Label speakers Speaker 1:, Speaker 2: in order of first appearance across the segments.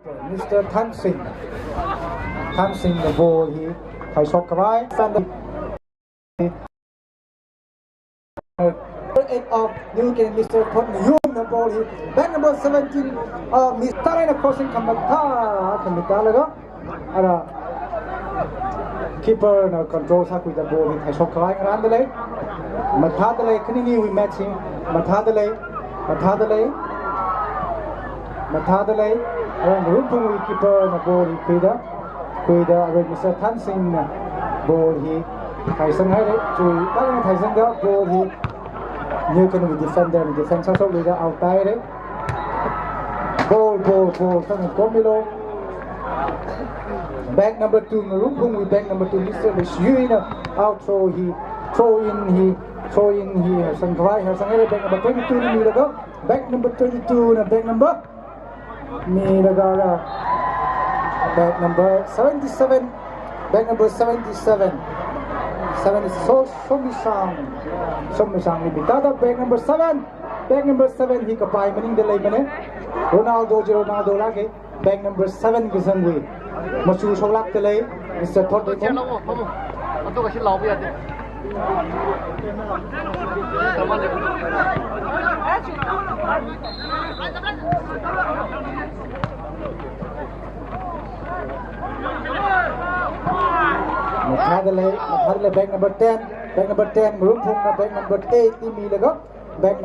Speaker 1: Mr. Tangkhul. Tangkhul the ball he Thai shot right. Eight of New Canaan, Mr. Tangkhul the ball he back number 17 Mr. crossing Kamata laga. Keeper no controls with the ball he Thai shot right around the leg. Matadale Kanini we matching Matadale Ngarumphung we keeper the ball he Kuida with Mr. Tangkhul ball he Tyson had it to Tyson the ball he New Canaan with defender so leader out there ball coming from below. Back number 2 Ngarumphung with back number 2 Mr. Lishuina out throw in he has some right has some back number 22 Naga back number 22 and back number back number 77 so Somishang Libitada back number 7 he kapai maning the lemane Ronaldo lagi back number 7 Gizangwi Machu Solak the lay Mr. Tangkhul Matadale back number 10 Ngarumphung back number 8 Imilaga back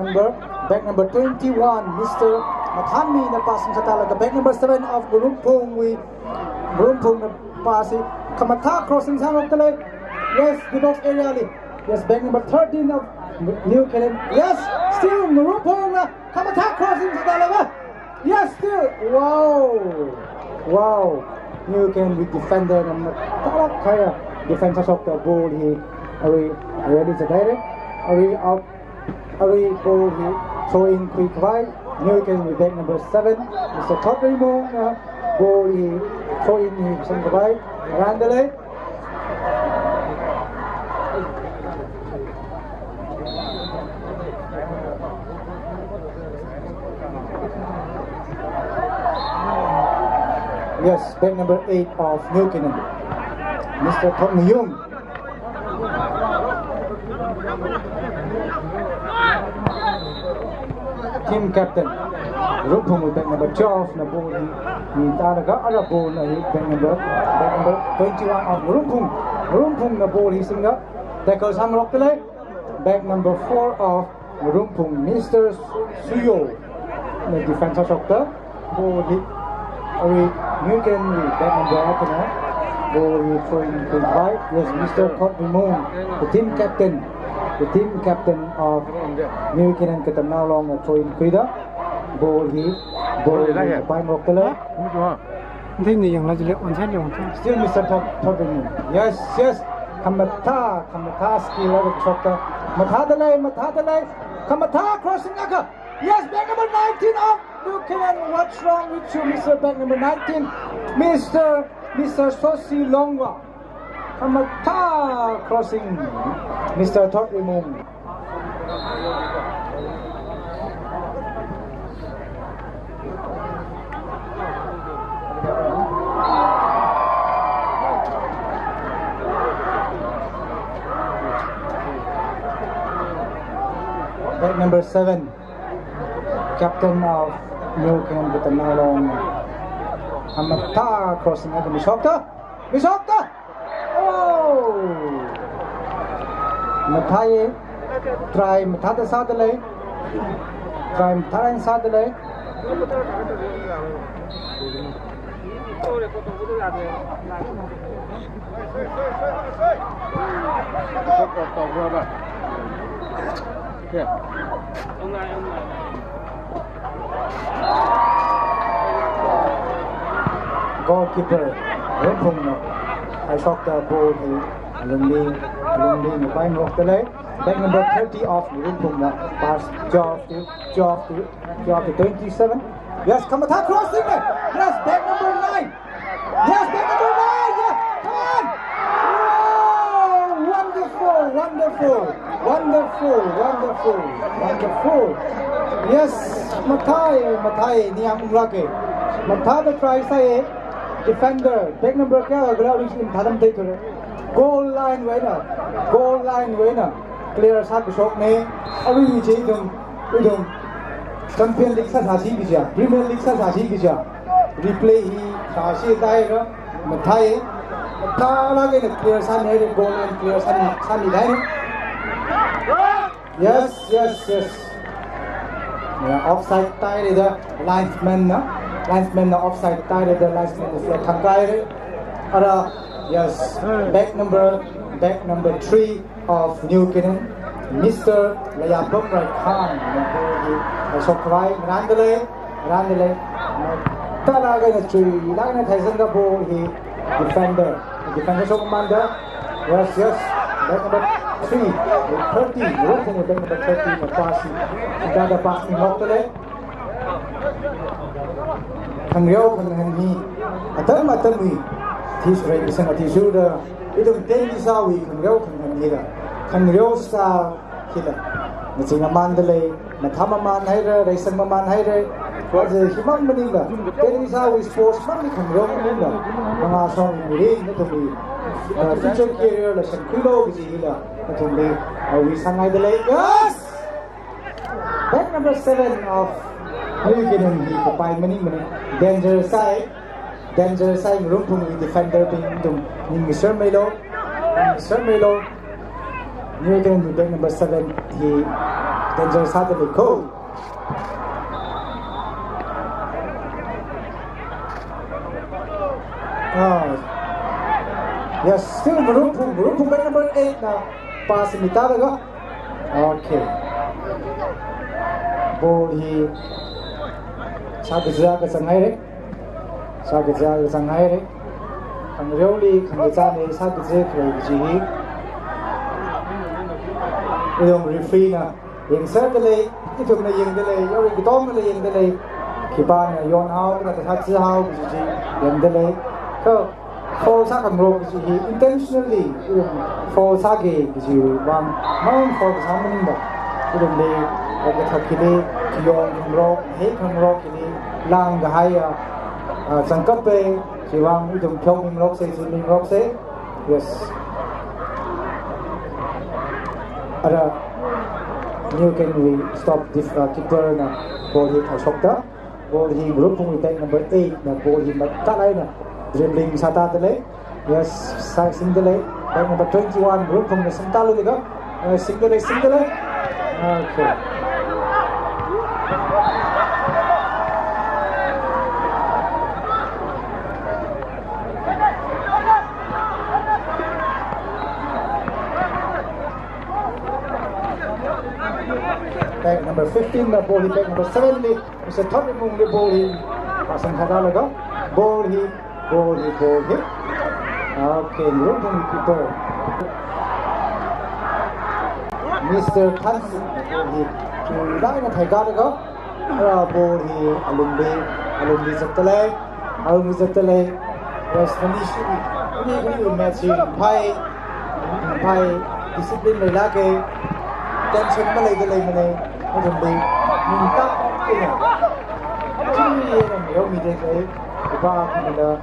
Speaker 1: number 21 Mr. Mathami na passing sa talaga back number 7 of Ngarumphung na passing Kamata crossing sa of the leg. Yes, the box area. Yes, back number 13 of New Canaan. Yes, still Ngarumphung Kamata crossing sa talaga. Yes, still. Wow. New Canaan with defender and Talak Kaya defense of the ball he ready to direct out ball he throwing quick right. New Canaan with back number 7 Mr. Tangkhul ball he throwing him some right around the leg. Yes, back number 8 of New Canaan, Mr. Tangkhul. Team captain, Ngarumphung with back number 12. Na ball he Naga ala ball na back number 21 of Ngarumphung na ball he singa tackles hang rock the back number 4 of Ngarumphung, Mr. Suyo. Na defense of the ball he New Canaan back number 8 ball he throwing to right. Yes, Mr. Tangkhul, the team captain of New Canaan Katam now long throwing Kuida ball he by Mokala. Still Mr. Tangkhul. Yes. Kamata skill of the Matadale Kamata crossing Naga. Yes, back number 19 of New Canaan. What's wrong with you, Mr. Back number 19? Mr. Sosi Longwa. Kamata crossing Mr. Tangkhul. Back number 7 captain of New Canaan with a now long Kamata crossing at the Mishokta. Mataye try Matada Sadale. Try Mataran Sadale. Goalkeeper Ngarumphung I shot the ball he Alumni by Mokale. Back number 30 of Ngarumphung pass job to 27. Yes, Kamata crossing it. Yes, back number 9. Yeah, come on. Wonderful. Yes, Matai Niang Umlake. Mà thả được try say defender back number kaya galaw rin sin thadam tay to goal line với nè clear sát của shot này ở vị trí đồng champion league sa sashi ki ja premier league sa sashi ki ja replay hi sashi dai ra mà thay ta la cái clear sát này goal line clear sát đi đấy yes offside tay đấy linesman na offside tay đấy linesman là thằng cái đấy yes back number 3 of New Canaan Mr. Ngarumphung Khan Sokrai Randele ta la cái là chui la cái thay sang cái ball he defender so commander yes back number 30 Ngarumphung back number 30 mà passing kita ada passing waktu le thằng rêu thằng hi atam hi thì rồi cái sang thì chú đó itu tên đi sao vì thằng rêu sao khi là mà chỉ làm man đây mà tham man hay rồi đây sang man hay rồi có gì khi mong mình là tên đi sao vì sports mong thằng rêu mình là mà sao mình đi nó tụi mình future career là sang kilo cái gì là nó tụi mình vì sang ngày đây yes back number 7 of New Canaan thì có bài mình danger side Ngarumphung with defender being dum ning Sir Melo New Canaan with back number 7 he danger side the goal yes still Ngarumphung back number 8 now pass mita daga okay ball he sa cái sangai đấy sa cái sangai đấy thằng rêu đi thằng cái cha này sa cái gì bây giờ referee nè hiện sơ cái này cái thùng này hiện cái này rồi cái tôm cái này hiện cái này khi ba này yon hao cái này sa hao cái gì hiện cái này cơ fall sa thằng rô cái gì intentionally fall sa cái gì bằng mong fall cái sao mình đó cái thùng này cái thằng kia này yon thằng rô hết thằng rô cái này lang cái hay sang cấp về chỉ vang cái thùng theo mình rô xe yes ada New Canaan we stop this keeper na ball hit Ashokta ball hit Ngarumphung with number 8 na ball hit matalay na dribbling sa tatale yes single back number 21 Ngarumphung na santalo diga single okay back number 15 the ball hit back number 70 is a top move the ball hit pasang hada laga ball hit okay Ngarumphung keeper Mr. Tangkhul ball hit to dai na thai ga laga ball hit alumbi zattale yes ni match pai discipline lai la ke tension mà lấy này nó chuẩn bị mình cắt cái này chứ là nếu mình thấy cái ba mình là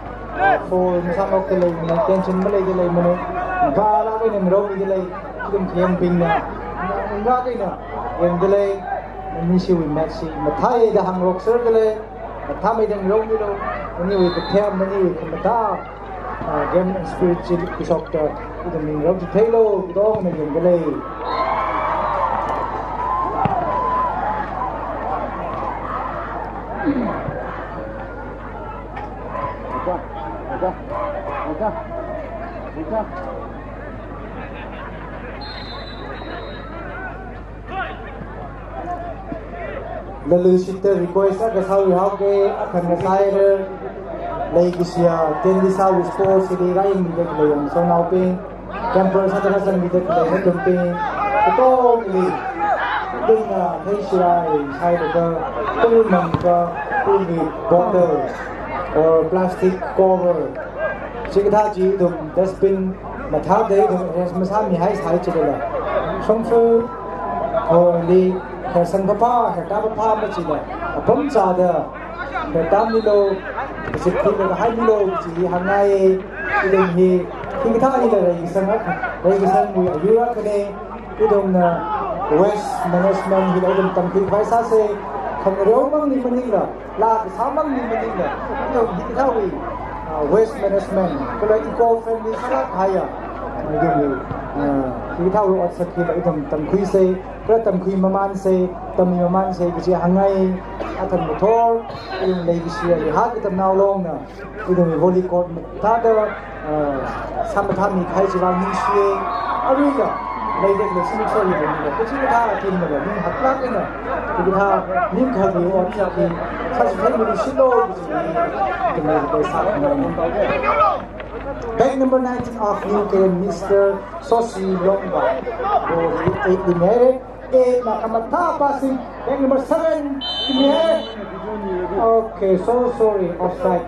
Speaker 1: phôi sang học cái này tension mà lấy mình ba là cái này mình đâu mình lấy cái game pin này mình ra cái này game cái này mình siêu match mà thay là hàng rock sir cái này mà thay mình đang đâu mình đâu mình như cái theo mình như cái ta game spirit cái sọc cái mình đâu thì thấy đâu đó mình dùng cái này the Lucifer request cái sau học cái phần cái sai rồi lấy cái gì tên đi sau sports thì ra in được lấy so nào pin camper sao cho mình được lấy hết đồng tiền cái to cái gì đừng thấy sai được cái mình cái gì bottle or plastic cover chỉ cái thà chỉ dùng dustbin mà thà đấy dùng mà sao mình hay xài chỉ là xong rồi đi cái sân papa cái đá papa mà chỉ là bấm trà đó the Tamilo, the Sikh, the Haimilo, the Hanai, the Hikatani, the Regisan, we are Europe, we don't West Management, we don't Tangkhul Paisase, Kangaromang ni Manila, La Samang ni Manila, Hikatawi, West Management, kalau eco-friendly sangat kaya, kita tahu asal kita itu Tangkhul se, kalau Tangkhul maman se, Tami maman se, kita hangai, atau motor, itu lagi sih, lihat kita naulong na, itu volley court, tada, sampai kami kai jalan ni sih, aduh lagi le sini sorry ni, kita kita tim mana, ni haklat ni, kita ni kali orang yang sahaja ni silo, kita besar ni. Bag number 19 of UK, Mr. Sosi Longba. He married. Nakamata passing. Bag number 7. Okay, so sorry. Offside.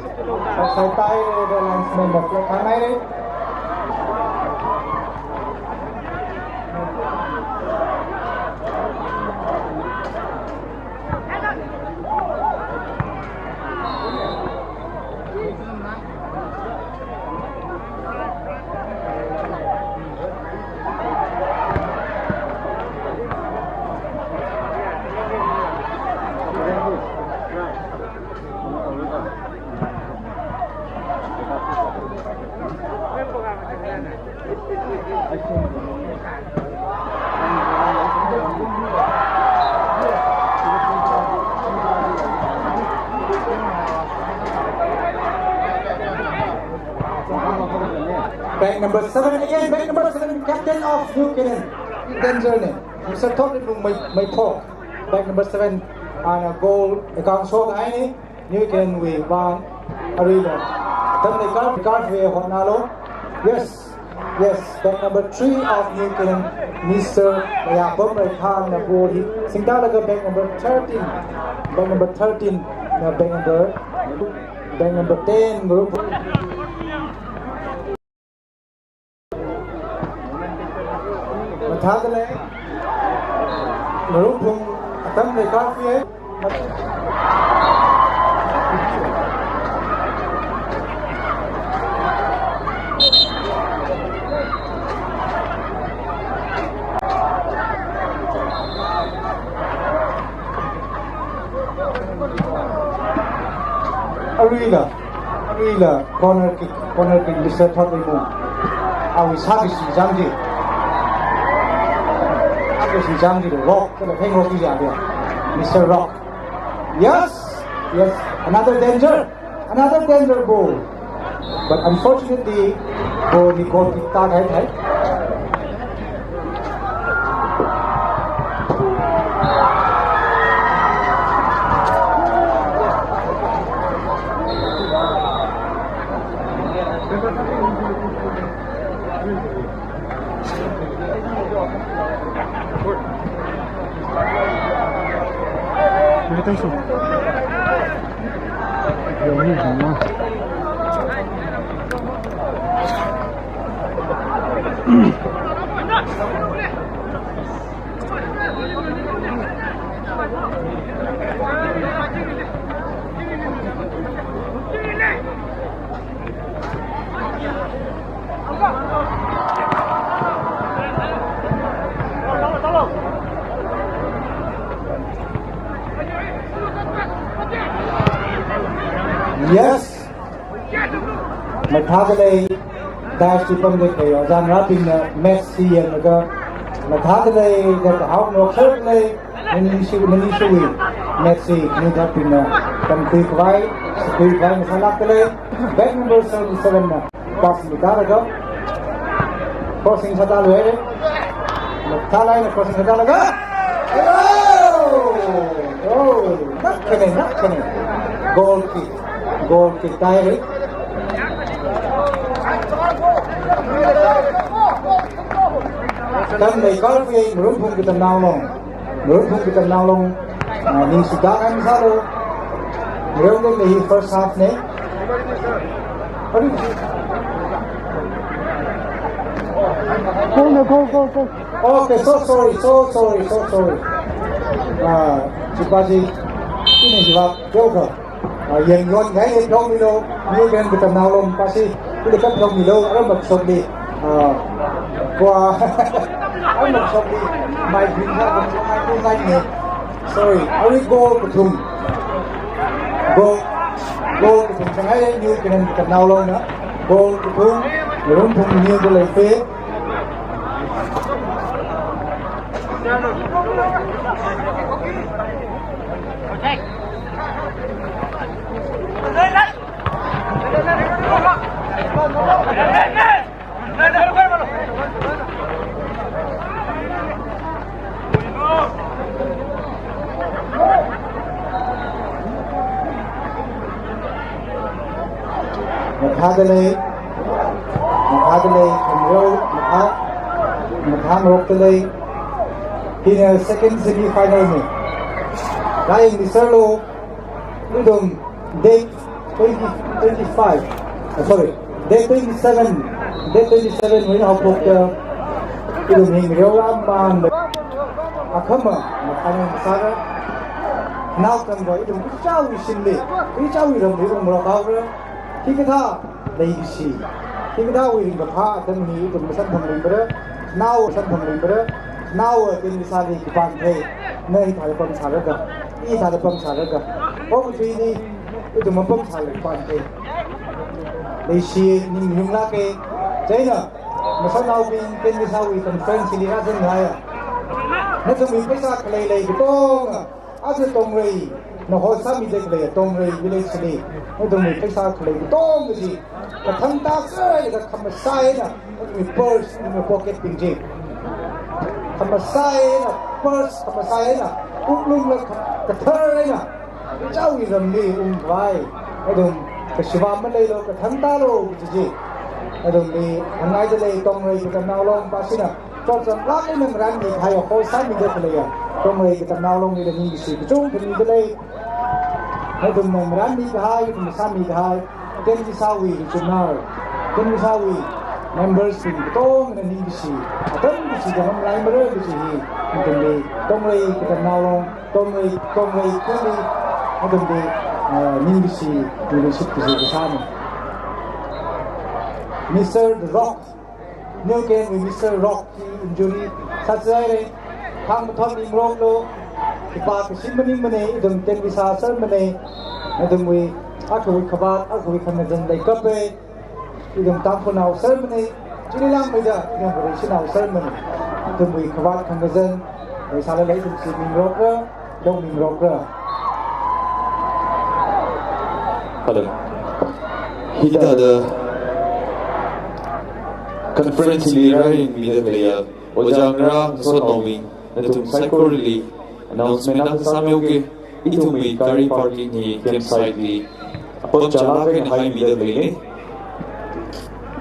Speaker 1: Offside tayo the linesman. The flag married. Bag number 7 again, bag number 7, captain of New Canaan, Danger, Mr. Tangkhul may talk. Bag number 7, on a goal, a gang shot, New Canaan we won arena. Then card we Honalo. Yes, yes, bag number 3 of New Canaan, Mr. Yapom Khan, the goal. Singdalaga bag number 13, bag number 13, bag number 10, group. Thadale, Ngarumphung, Atam le Kafiye. Arila, corner kick, Mr. Tangkhul. Awi sabi si Jamji. Rock, Mr. Rock. Yes, yes, another danger goal. But unfortunately, goal kicked out head. Yes, Mathadale dash to come with the Zan Rapping Messi and Mathadale that out no certainly Manishui Messi new up in Tangkhul Vai Salakale, bag number 77 passing the Naga, crossing Sadalway, Mathala crossing Sadalaga. Oh, not kidding. Goal kick direct. Dan may Garfield, Ngarumphung kita now long. Ni sudahan salo. Meron din first half ne. Go. Okay, so sorry. Sipasi ini jawab Joker. Yang yon gái em không milo như cái tầm nào luôn pasti cái cấp không milo ở một sông đi qua ở một sông đi mai bình ra một sông mai cũng nhanh nhỉ sorry I will go to thùng go to thùng chẳng ai như cái tầm nào luôn nữa go to thùng rồi thùng như cái lời phế Makhadale Makhadale in a second semi-final में Dying Misarlo Udom date 25 sorry date 27 when học một Udom hình réo lam bàn Akhama Makhadale Misara now cần gọi Udom cái xin lệ cái cháu gì đồng ý một lọ rồi khi cái tha đầy xì khi cái tha uy hình bậc hạ thân ní Udom sân thầm linh bờ now sân thầm linh bờ now in misali kipang hey nay thải pang saraga I thải pang saraga ông truy đi itu mempang saraga kipang hey lấy xì nim nhung la ke thế nè mà sau nào mình in misali tầm friend xì đi ra dân này à nóจะมีपैसा cái lấy cái tông à sẽ tông rồi nó hồi sáng mình cái lấy tông rồi village xì đi nóจะมี पैसा cái lấy cái tông cái gì cái thằng ta cái cái thằng sai nè nóจะมี purse nóมี pocket จริงธรรมไซน่ะเปิร์สธรรมไซน่ะอุ้มลุงแล้วกระเทยเลยน่ะเจ้าอีรำลีอุ้มไว้ไอ้ดงกระชิบามันเลยเรากระทันตาโลจีไอ้ดงลีอันไหนจะเลยตรงเลยกระนาวลงปาสินะจอดสัมภาระหนึ่งร้านมีใครเอาโค้ชซ้ำมีเยอะเลยอ่ะตรงเลยกระนาวลงมีแต่มีสิ่งจุ้งเป็นมีแต่เลยไอ้ดงหนึ่งร้านมีใครเป็นซ้ำมีใครเก่งที่ซาวีจุดน่าเก่งที่ซาวีmembers in tong na ni bisi aton bisi jangan lain bere bisi mungkin di tong lei kita naulong tong lei kuni mungkin di ni bisi leadership bisi ke sana Mr. The Rock new game with Mr. Rock injury sajai hang thon ing rong lo ipa ke simmaning mane idum ten visa sar mane idum wi akui khabat akui khanajang dai kape idum Tangkhul nào ceremony chỉ làm bây giờ idum operation nào ceremony idum wi khabat khanajang dai sala lấy idum si ming rok ra dong ming rok ra
Speaker 2: hello hita the conference leader in media player ojangra so nomi natum psychology announcement na samyoge itumi car parking ni campsite ni apon chala ke hai media player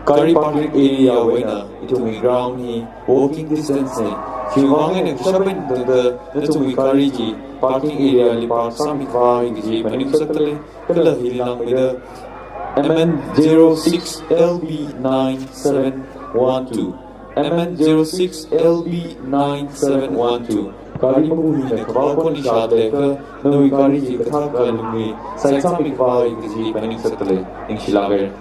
Speaker 2: car parking area wena itumi ground ni walking distance ni Chiwangin ang sabihin the natumi car ji parking area li park sami vai ji paning sakale kala hilang media MN06LB9712 MN06LB9712 Kari mabuhi na kabal ko ni Shadle ka nawi kari ji kathak ka lungi sa isang mikvay ji paning sakale ng Shilager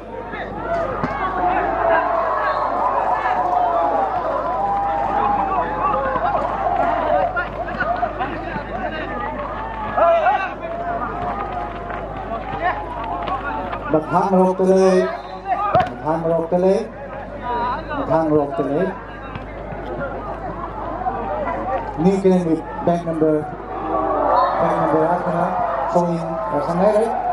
Speaker 1: thang rok tele ni kenen with back number akana showing sangai right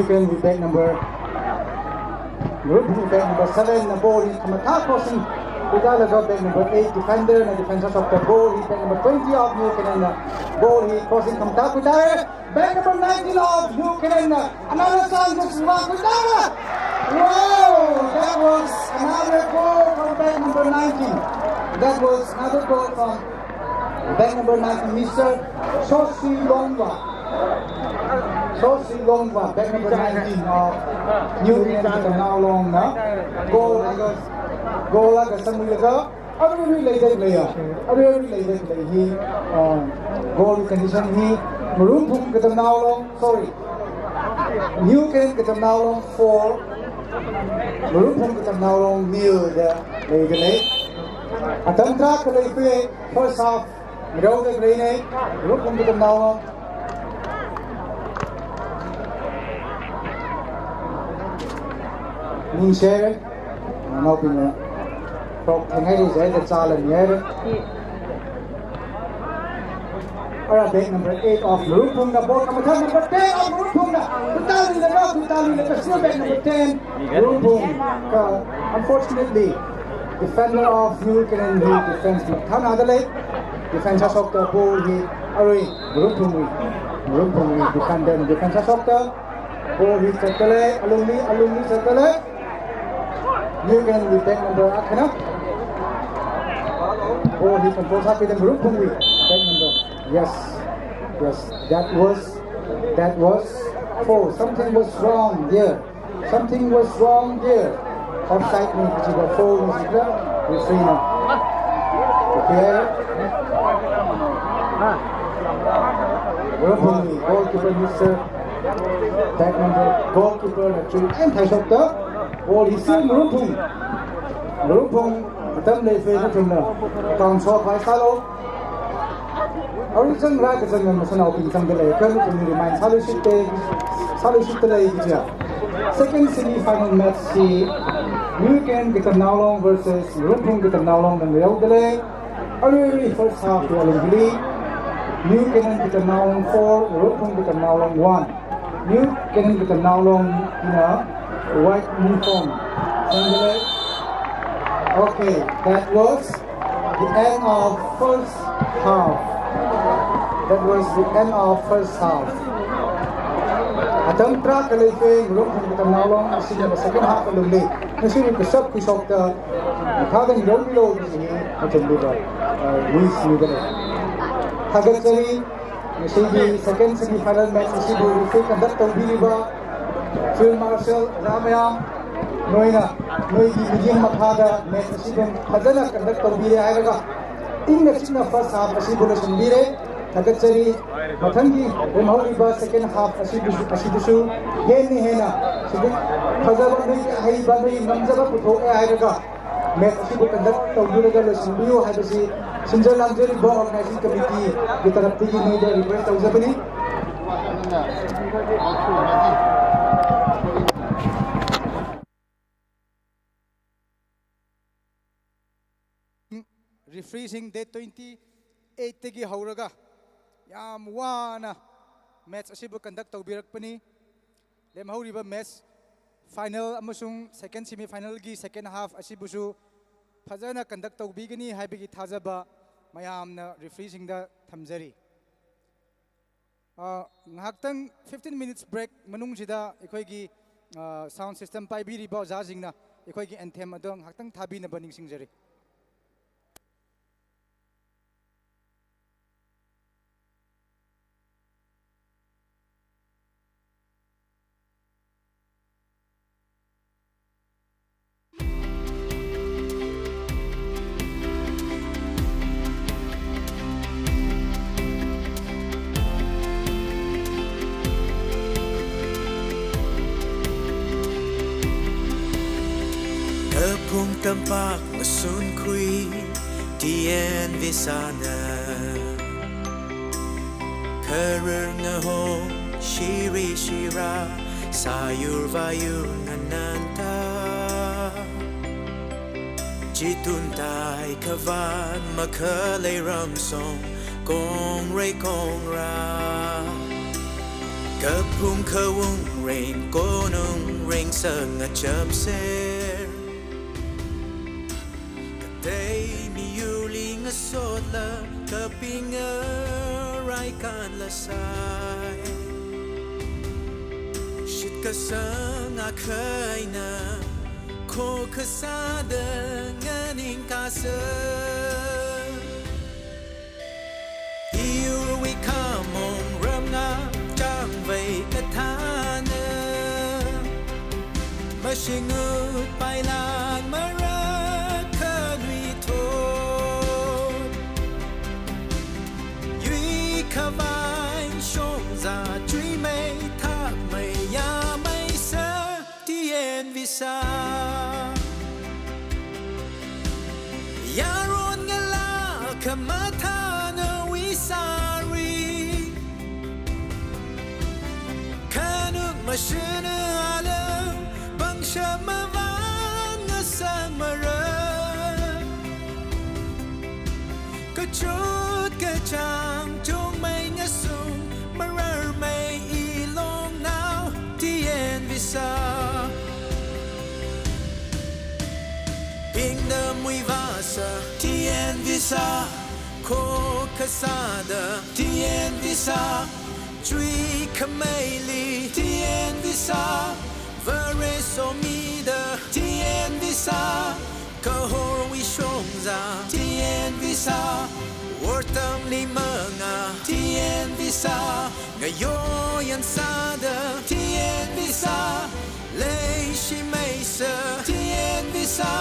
Speaker 1: Newton with back number Ngarumphung back number 7 na ball is Kamatha crossing Vidal got back number 8 defender na defenders of the ball is back number 20 of Newton and ball is crossing Kamatha Vidal back number 19 of Newton and another chance of Vidal. Wow, that was another goal from back number 19. That was another goal from back number 19, Mr. Sosi Longwa. Sosi Longwa, back number 19 of New Zealand now long na. Goal like a Samuel. Other related player. He goal condition he Ngarumphung get now long. Sorry. New Zealand get now long for Ngarumphung get now long near the late. Atamtra Kalay first half. Middle the grenade, look into the now. Share, and open the top 10 headers at the challenge here. Alright, back number 8 of Ngarumphung, the ball number 10 of Ngarumphung, the still back number 10, Ngarumphung. Unfortunately, defender of New Zealand defense Adelaide. Defense of the ball with Ngarumphung defender defense of the ball with Settle alumni Settle. New Zealand with back number Akana. Ball he controls up with Ngarumphung with back number. Yes, that was foul. Something was wrong there. Offside means which is a foul. We're free now. Okay. Ngarumphung, goalkeeper Mr. Back number goalkeeper actually anti-shot the ball is still Ngarumphung tâm lệ phê cho chúng nào còn so phải salo original ra cái dân mà sao bình sang cái lệ cơn chúng mình mang salo ship lệ gì chứ second semi-final match si New Zealand get now long versus Ngarumphung get now long dan real delay early first half to Olympic New Zealand get now long 4 Ngarumphung get now long 1 New Zealand get now long in a white uniform. Okay, that was the end of first half. Atam tra kalife Ngarumphung kita nalong asin the second half alumni. Nasi ni kesap kisok ta. Kadang jauh ni macam juga. Luis ni kan. Hagat kali nasi di second semi-final match nasi di referee conduct taubili ba. Phil Marshall Ramaya noi di medium mathada match nasi dong khazana conduct taubili ayega. Inga china first half nasi boleh sendiri. Hagat kali mathangi remhauli ba second half asidusu game ni hena sidik khazaba ni hai ba ni namjaba putho ayega. Match asibu conduct taubili ga sumbiyo habisi Sinjal Lamjari Ball Organizing Committee di taraf tinggi media request tauzabani. Refreezing date 28 tagi hauraga yam wana match asibu conduct taubirakpani lemhauriba match final amasung second semi final gi second half asibusu fazana conduct taubigani haibigi thajaba mayamna refreezing da thamjari ngaktang 15 minutes break manung sida ekhoi sound system paibiri ba jajingna ekhoi gi anthem adong ngaktang thabina baning singjari
Speaker 3: Tampak mesun kui tien visana Kerer ngehong shiri shira sayur vayur ngananta Jituntai kavan makalay ramsong kong ra Kapung kawung rain cô nung ring sợ ngã chớp ser tay mi yuli ngã sốt la kaping rai kan la sai shit ka sang a khai na ko ka sa de nganing ka sa here we come on ram nga chang vei ka tha na ma shing ut pai lan ma ra ka nui tho yui ka vai shong za truy mei tha mei ya mei sa tien vi sa yaron ngala kamata na wisari kanuk mashina ala bang shamavan na samara kachut kachang chung mai nga sung marar mai ilong now tien visa Kingdom we vasa tien visa ko kasada tien visa tree kameli tien visa vere so mida tien visa kahor we shongza tien visa wortam limanga tien visa ngayon sada tien visa lei shi meisa tien visa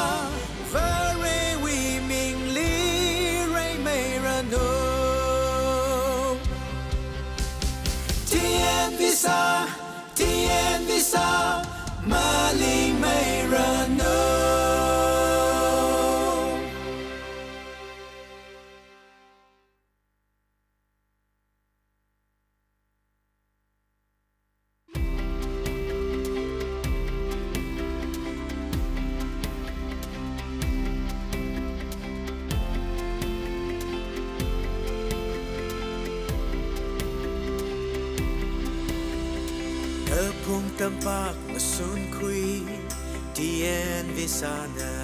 Speaker 3: vere we ming li rei mei rano tien visa maling mei rano Phung tampak masun kui tien visana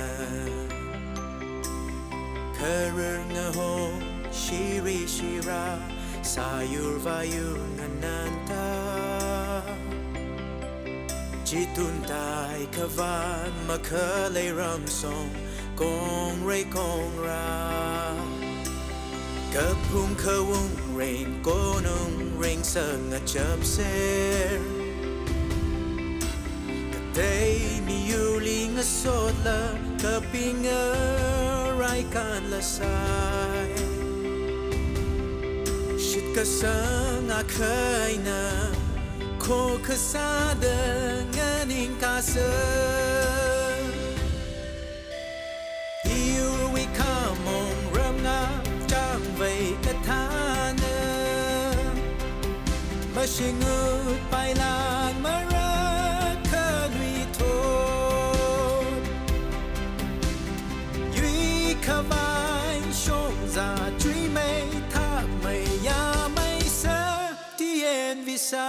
Speaker 3: karer nga hong shiri shira sayur vayur ngananta chituntai kavan makalay ramsong kong ray kong ra kapung kawung rain konong ring sa nga chap ser tay mi yuli nga sốt la kaping rai kan la sai shit ka sang a khai na ko ka sa de nganing ka sa here we come on ram nga chang vei ka tha na ma shing ut pai lan ma ra Kavai shong za truy mei tha mei ya mei sa tien visa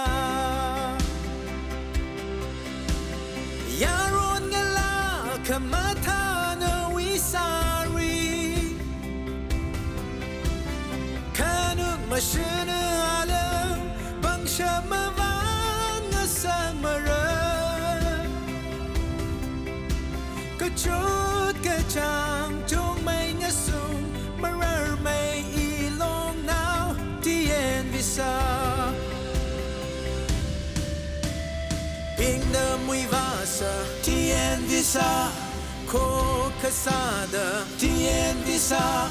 Speaker 3: yaron ngala kamata na wisari kanuk mashina ala bang shamavan na samara kachut kachang chung mai nga sung marar mai ilong now tien visa Kingdom we vasa tien visa ko kasada tien visa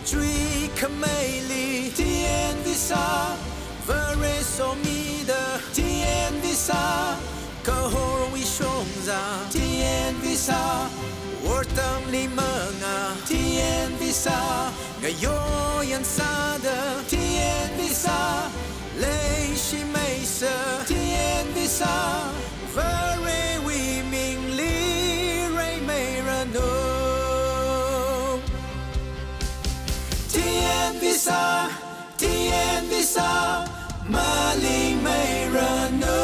Speaker 3: tree kameli tien visa vere so mida tien visa kahor we shongza tien visa wortam limanga tien visa ngayon sada tien visa lei shi meisa tien visa vere we ming li rei mei rano tien visa maling mei rano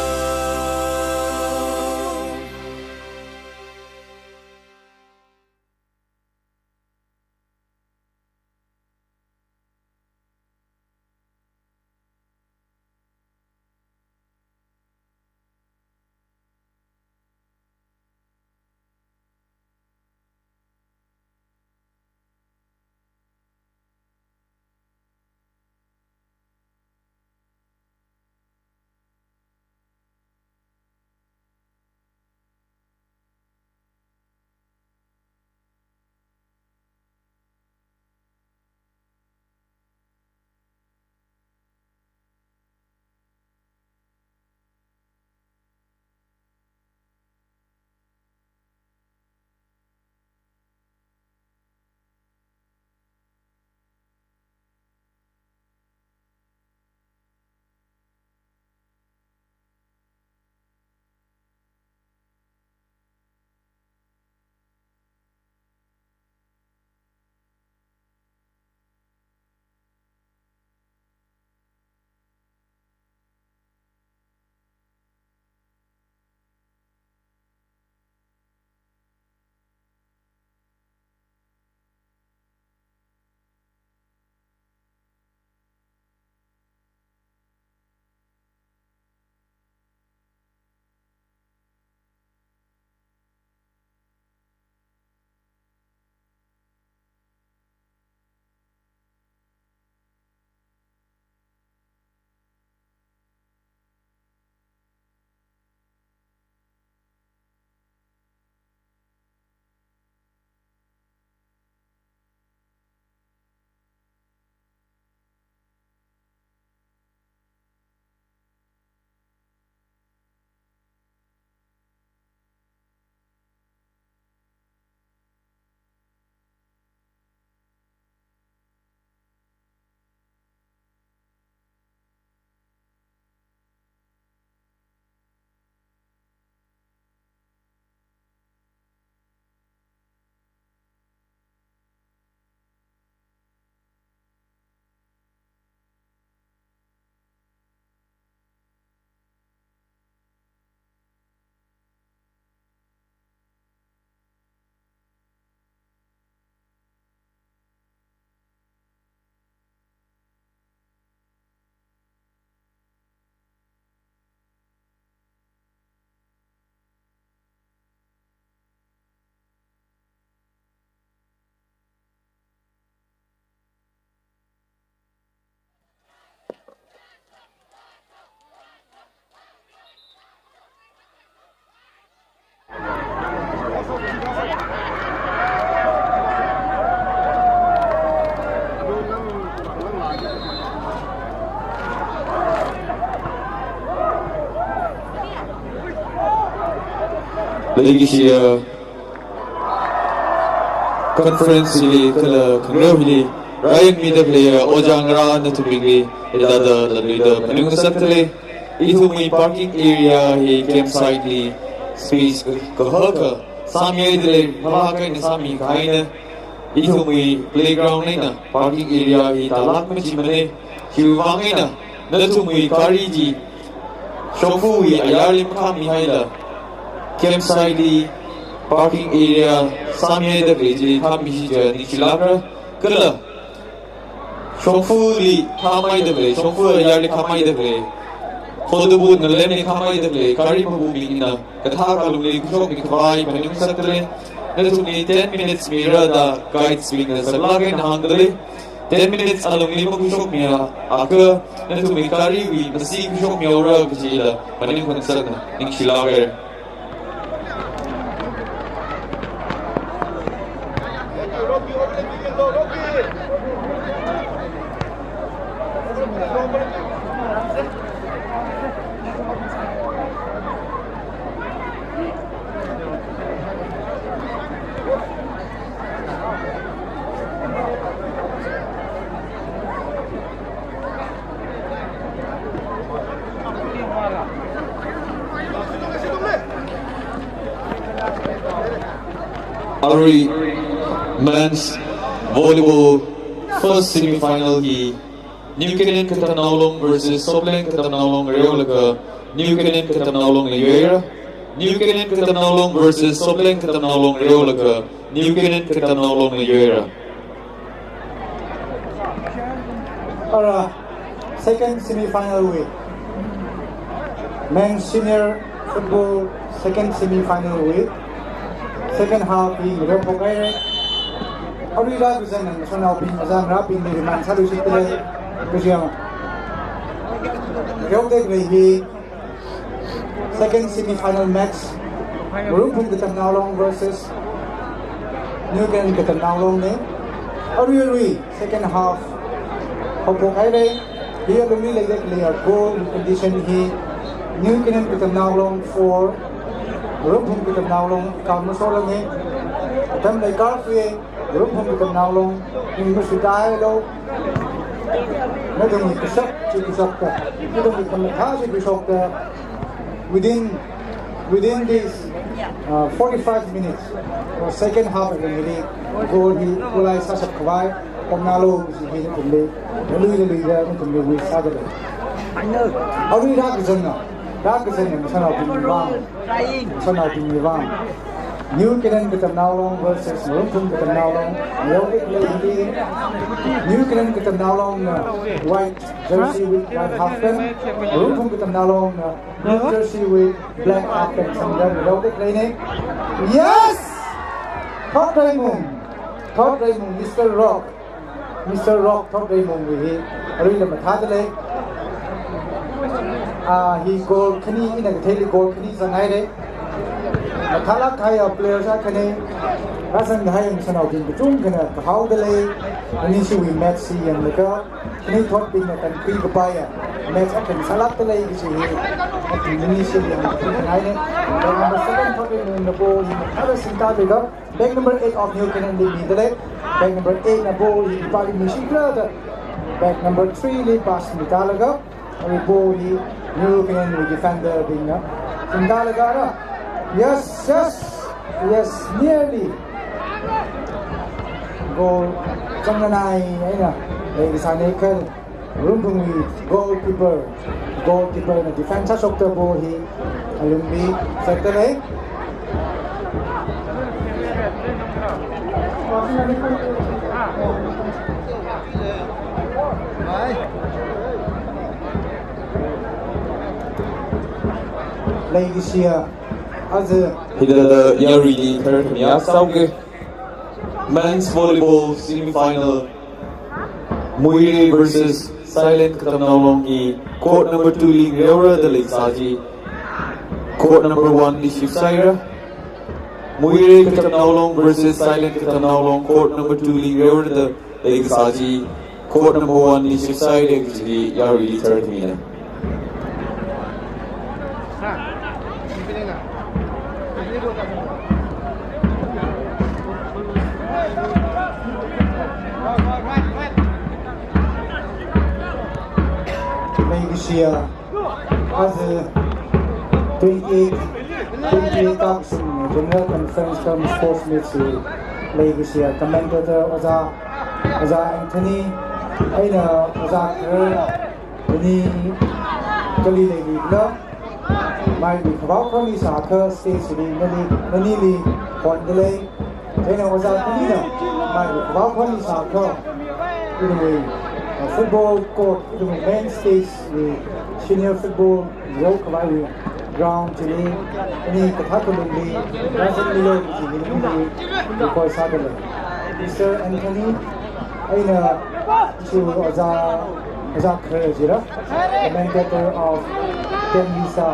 Speaker 2: Lagi conference ini kalau kenal ini Ryan media player Ojangra na tubigli idada lalida panung sakle itu may parking area hi campsite li space kahalka sami idle malakai na sami kaina itu may playground na parking area hi talak me chimane hiwangay na natu may kariji shofu hi ayali makami haila campsite li parking area sami idle ji kami ji ni chilabra kala Shongfu kamai de ble, Shongfu ayali kamai de ble. Khodu bu nalem ni kamai de ble, kari mabu bingina. Katha kalum ni kushok ni kawai panim sakle. Natu ni 10 minutes mira da guides bingna salage na handle. 10 minutes alum ni mabu kushok mira. Aka natu mi kari wi masi kushok mi ora kujila. Panim kun sakna ning shilage. Ari men's volleyball first semi-final hi New Canaan Katanawlong versus Soplen Katanawlong Reolaga New Canaan Katanawlong Liera New Canaan Katanawlong versus Soplen Katanawlong Reolaga New Canaan Katanawlong Liera.
Speaker 1: Our second semi-final week. Men's senior football second semi-final week. Second half being Ngarumphung Aire. Arira Guzan and Sonal being Azam Rapping the Man Salu Sitle Guzan. Gildeg Lehi. Second semi-final match. Ngarumphung Katanawlong versus New Canaan Katanawlong ne. Arira second half. Ngarumphung Aire. Here the really like a goal condition he. New Canaan Katanawlong for Ngarumphung Katanawlong Kalmasolang he. Tam like Garfield. Ngarumphung Katanawlong University Dialogue. Nadong ikasap ka. Nadong ikamatasi bisok ka. Within this 45 minutes or second half of the meeting, goal he ulay sasap kawai. Pagnalo si Hina Tumli. Naluy na Tumli with Saturday. Auri Rakazan na. Rakazan na masanaw pinibang. Masanaw pinibang. New Canaan Katanawlong versus Ngarumphung Katanawlong. New Canaan Katanawlong white jersey with white halfpen. Ngarumphung Katanawlong blue jersey with black halfpen. Samdan Melodic Lane. Yes! Thought Raymond, Mr. Rock, Thought Raymond with him. Arila Mathadale. He goal Kani in a daily goal Kani Zangaire. Matala Kaya players are Kane, Rasan Hayam Sanau in the Jung, how the lay, initially we met C and Naga, Kane thought being a country Gabaya, met up in Salat the lay is here, initially on the island. Number 7 thought in the ball, he had a Sintabiga, bag number 8 of New Canaan lead the leg, bag number 8 in the ball, he probably missing brother, bag number 3 lead past Mitalaga, and the ball, he New Canaan defender being Sindalaga. Yes, nearly. Goal, Changanai, Sanekal, Ngarumphung goalkeeper in the defense of the ball, he Alumbi, Saturday. Ladies here.
Speaker 2: Hidada Yari Terkania Sauge Men's Volleyball Semi-Final Muire versus Silent Katanawlong Court number 2 League Reora the Lake Saji Court number 1 Liship Saira Muire Katanawlong versus Silent Katanawlong Court number 2 League Reora the Lake Saji Court number 1 Liship Saira Yari Terkania
Speaker 1: Malaysia as a 28 General Conference Term Sports Meets Malaysia Commentator Oza Anthony Aina Oza Ini Kali Lady Gla My Kavakami Saka States Manili Pondele Aina Oza Kalina My Kavakami Saka football court, the men's stage, senior football, road ground, any Kathakuli, doesn't below because Saturday. Mr. Anthony, I to Azak Krajira, commentator of Tenvisa,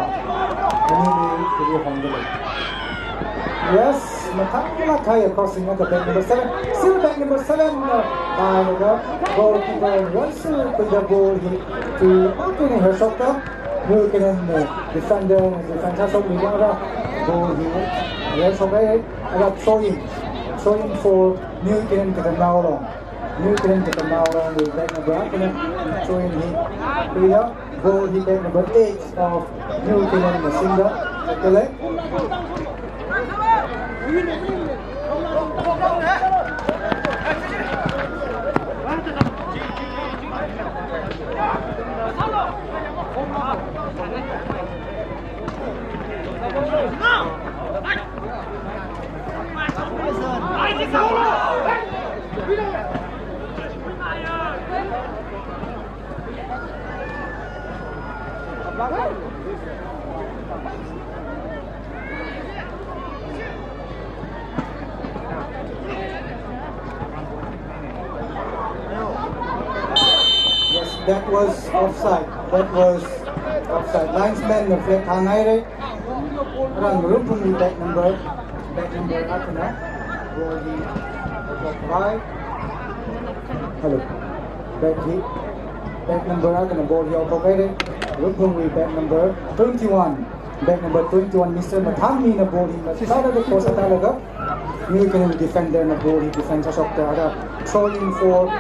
Speaker 1: Yes, Matangula Kaya crossing at the back number 7. Still back number 7. Goalkeeper Russell with the ball to open her shot up. Defender, fantastic ball here. Yes, okay. I got throwing for New Zealand to the now long. New Zealand to the now long with back number throwing here. Ball he back number 8 of New Zealand, the singer. The leg. That was offside. Linesman of Tangkhul. Ngarumphung back number Akana. Right. Hello. Back number Akana. Ball here operated. Ngarumphung back number 21. Back number 21. Mr. Mathami na ball he. Started the cross talaga. New Zealand defender na ball he defense of the other. Throwing for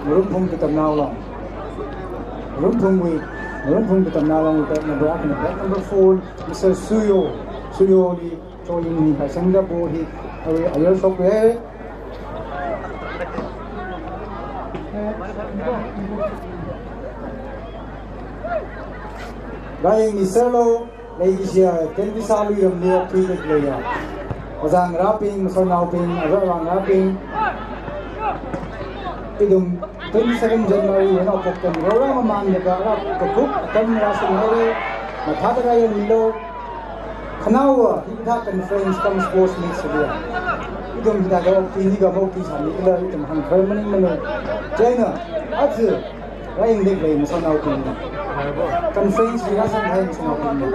Speaker 1: Ngarumphung to now long. Ngarumphung to now long with back number 4, Mr. Suyo li throwing by Sanga ball he a year shot there. Gayeng Miselo, Malaysia, Tenvisalu yung near cricket player. Ozang rapping, rapping. Idum 27 January pokkan Rora man Naga Kapuk Atam Rasul Hele Mathatarayan Milo Kanawa Hita Conference Come Sports Meets Sedia Idum Hitaga Piniga Moki Sami Ila Idum Han Permanent Mano China Atsu Raing Liglay Masana Pini Conference Virasan Hai Masana Pini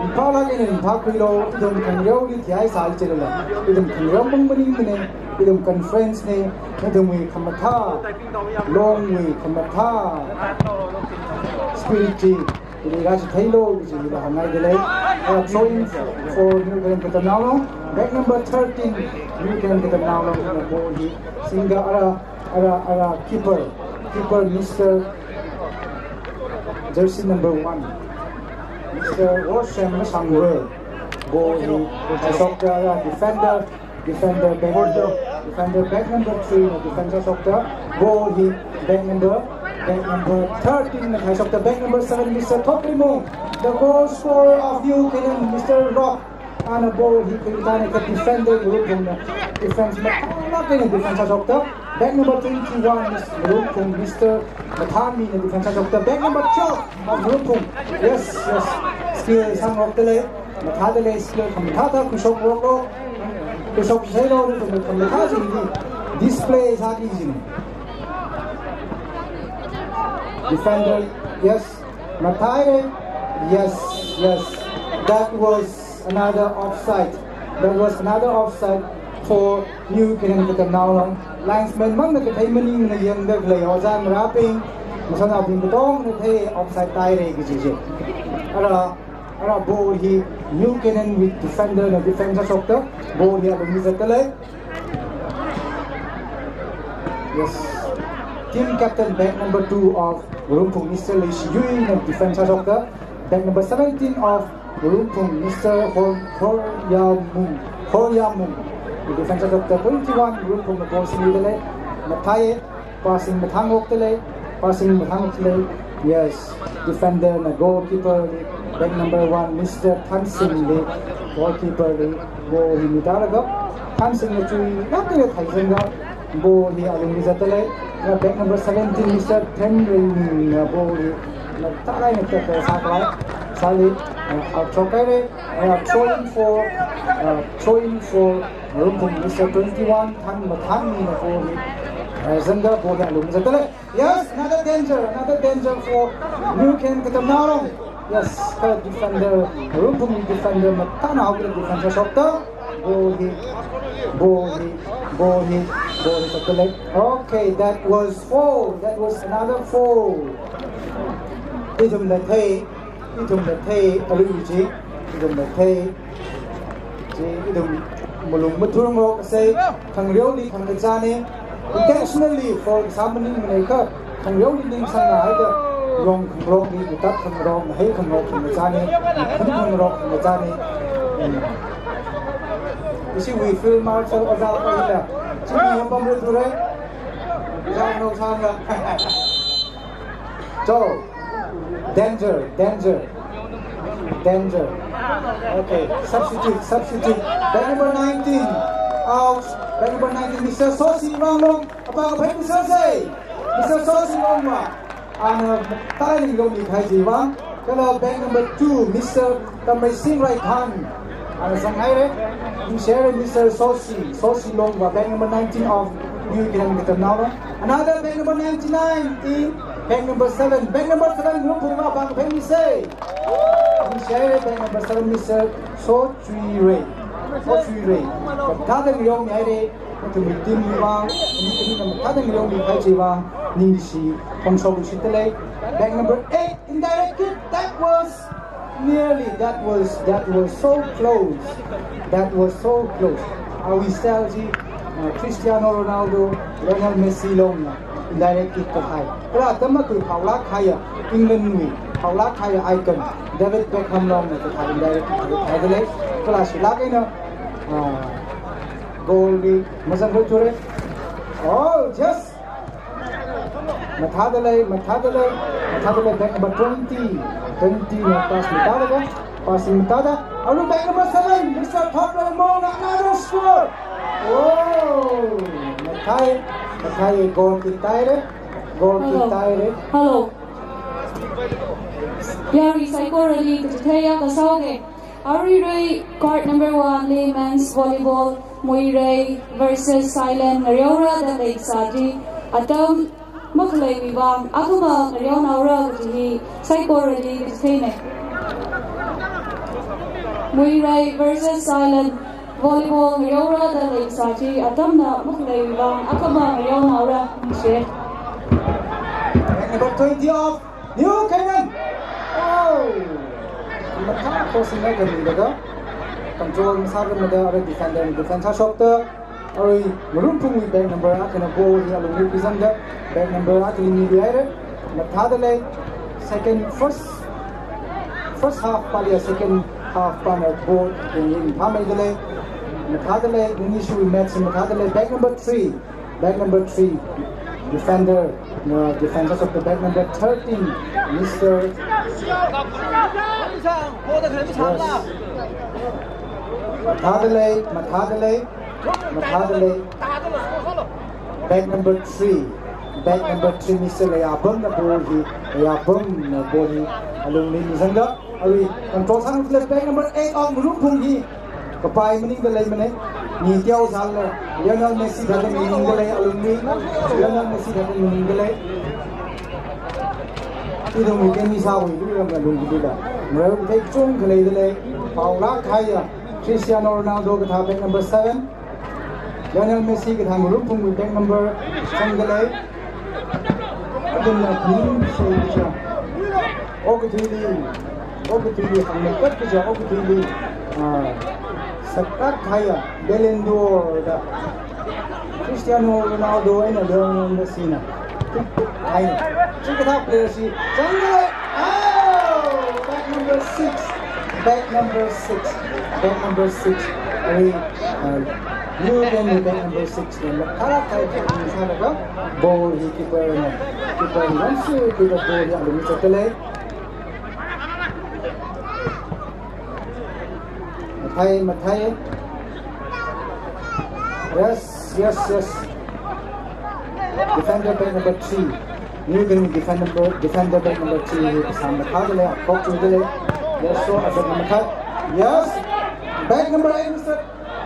Speaker 1: Impala in Pakrilo Idum Kanyawi Tiai Sal Chela Idum Kanyambang Mani Idum Conference ne Idum we Kamata Long way Kamata Spiriti Raj Taylor which is Hanai Delay throwing for New Zealand Katanalo back number 13 New Zealand Katanalo in the ball Singa Ara keeper Mr. Jersey number 1 Mr. Washam Sangwe ball defender back number 3 defender of the ball back number 13 of the back number 7 Mr. Toprimo the goal scorer of New Zealand Mr. Rock and a ball he can defender defense of the back number 21 Ngarumphung Mr. Mathami in the defense of the back number 12 of Ngarumphung yes skill sang of the leg Mathadele skill Kamitata Kushok Roko Kushok Zelo from the Kazi display is hard easy defender yes Mathai yes that was another offside for New Zealand now linesman mang na kay maning na yang da play ozang rapping masana bin butong na thay offside tai re gi ji ara ara ball he new canaan with defender na defense shot ball he alung zatale yes team captain back number 2 of Ngarumphung Mr. Lee Yui na defense shot back number 17 of Ngarumphung Mr. Horyamung the defense shot 21 Ngarumphung na ball sinidale mathai passing mathangok tale passing mathangok tale yes defender na goalkeeper back number 1 Mr. Tangkhul le goalkeeper le ball hi mitaraga Tangkhul na chui nakle thaisenga ball hi alung zatale back number 17 Mr. Tangkhul na ball hi na tarai na ta saklai sali chokare throwing for Ngarumphung Mr. 21 Than Mathang na ball hi Zanga ball hi alung zatale yes another danger for New Ken Katamnarong yes defender Ngarumphung defender matana hawker defender shot ball hit zatale okay that was another foul idum da thei aluji idum da thei ji idum mulung muthurung ro say thangreu li thangjane intentionally for example nei ka thangreu li ning sang na haida rong rong ni utat thangrong hei thangrong thangjane thangrong thangjane isi we feel martial azal ko ila chini hambam ru thore jang no sanga so danger okay substitute back number 19 out back number 19 Mr. Sosi Ranglong apa ka phai Mr. Sosi Ranglong ana tai ni long ni khai ji wang kala back number 2 Mr. Tamai Singh right hand ana sangai re share Mr. Sosi Long wa back number 19 of New Zealand International another back number 99 in back number 7 Ngarumphung wa bang phai mi say share back number 7 Mr. So Chui Ray ka da yong ai re to mi tim ni wang ni na ka da yong ni khai ji wang ni si kong so bu sitale back number 8 indirect kick that was so close we still see Cristiano Ronaldo Lionel Messi long indirect kick ka hai ra tama ku phawla khaya England ni phawla khaya icon David Beckham long na ka indirect kick ka dele class la kai na goal di mazan ro chore oh just mathadale back number 20 na passing mitada alu back number 7 Mr. Top Ramon another score oh mathai goal kitai re
Speaker 4: hello yari psychology kithaya kasauge Ari Ray court number 1 men's volleyball Moiray versus Silent Riora the Lake Saji atom maklay wibang akuma riona ora ji psychology kithane Moiray versus Silent volleyball Riora the Lake Saji atom na maklay wibang akuma riona ora share
Speaker 1: number 20 of New Canaan oh matha crossing Naga daga control saben mada ara defense shot oi Ngarumphung with back number akana ball hi alung represent the back number akli ni dire matha dale first half palia second half pan ball in phamai dale matha dale initial match matha dale back number 3 defender defenders of the back number 13 Mr. Mathadale back number 3 Mr. Layabum na ball hi alung ni zanga ari control sang back number 8 of Ngarumphung hi kapai mani da lai mane ni tiao sal Lionel Messi da ni da lai alung ni Lionel Messi da ni da lai ido mi ken ni sa wi du ram lung di da mo thai chung khlei da lai paula khaya Cristiano Ronaldo ka back number 7 Lionel Messi ka Ngarumphung with back number 7 da lai adun na team sei cha okay opportunity hang kat ke ja opportunity sekat kaya Ballon d'Or da Cristiano Ronaldo and Lionel Messi na ai check it out player si Tangkhul back number 6 back number 6 new game back number 6 na kala kai ke sana ka ball hi keeper once to the ball yang demi settle Mathai yes defender back number 3 new game defender back number 3 samne khadale approach udale yes so asad Mathai yes back number 8 Mr.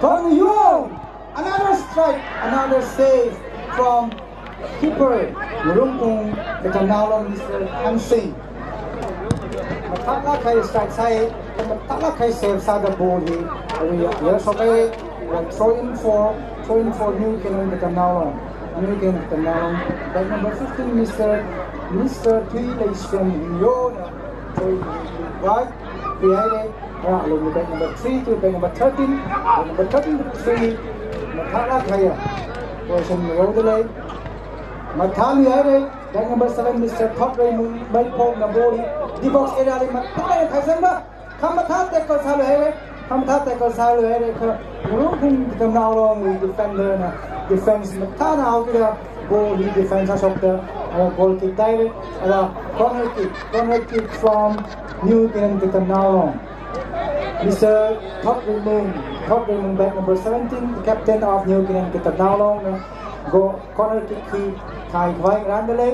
Speaker 1: Tony Young another strike another save from keeper Ngarumphung Ketanalong Mr. Hansing Matala kai strike side Matala kai save sada ball hi yes okay throw in for new canaan Ketanalong back number 15 Mr. Tui Leishon Yo right behind back number 3 to back number 13 back number 3 Matala kaya position Rodele Mathali are back number 7 Mr. Top Raymond Maipong Naboli di box area le Matala khaisamba khamtha tackle salu here ka Ngarumphung Ketanalong we defender na defense Matana out there goal he defense asokta goal kick direct corner kick from new canaan Ketanalong Mr. Top Raymond back number 17 the captain of new canaan Ketanalong go corner kick khi thai vai randale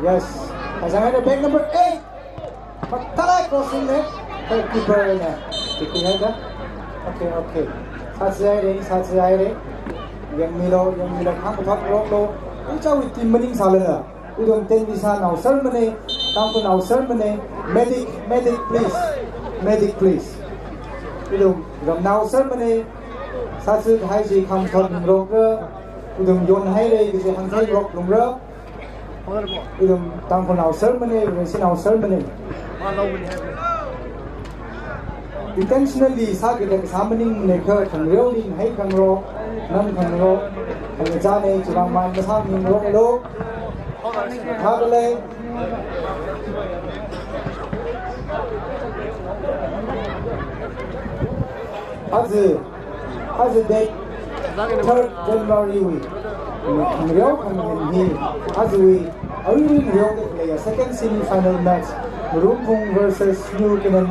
Speaker 1: yes as I had back number 8 Matala crossing left keeper na keeping header okay Satsai yang milo khang thot lo chau team maning salana udon ten visa now sermone Tangkhul now sermone medic please udon now sermone satsu hai ji khang thot ro udon yon hai re ji hang thai ro lum ro udon Tangkhul now sermone now sermone intentionally sagida samaning ne kha khang reu ning hai khang ro nam khang ro khang ja ne chang man ma sang ning ro lo khadale as a day 3rd January week khang reu khang ni as we play a second semi-final match Ngarumphung versus New Canaan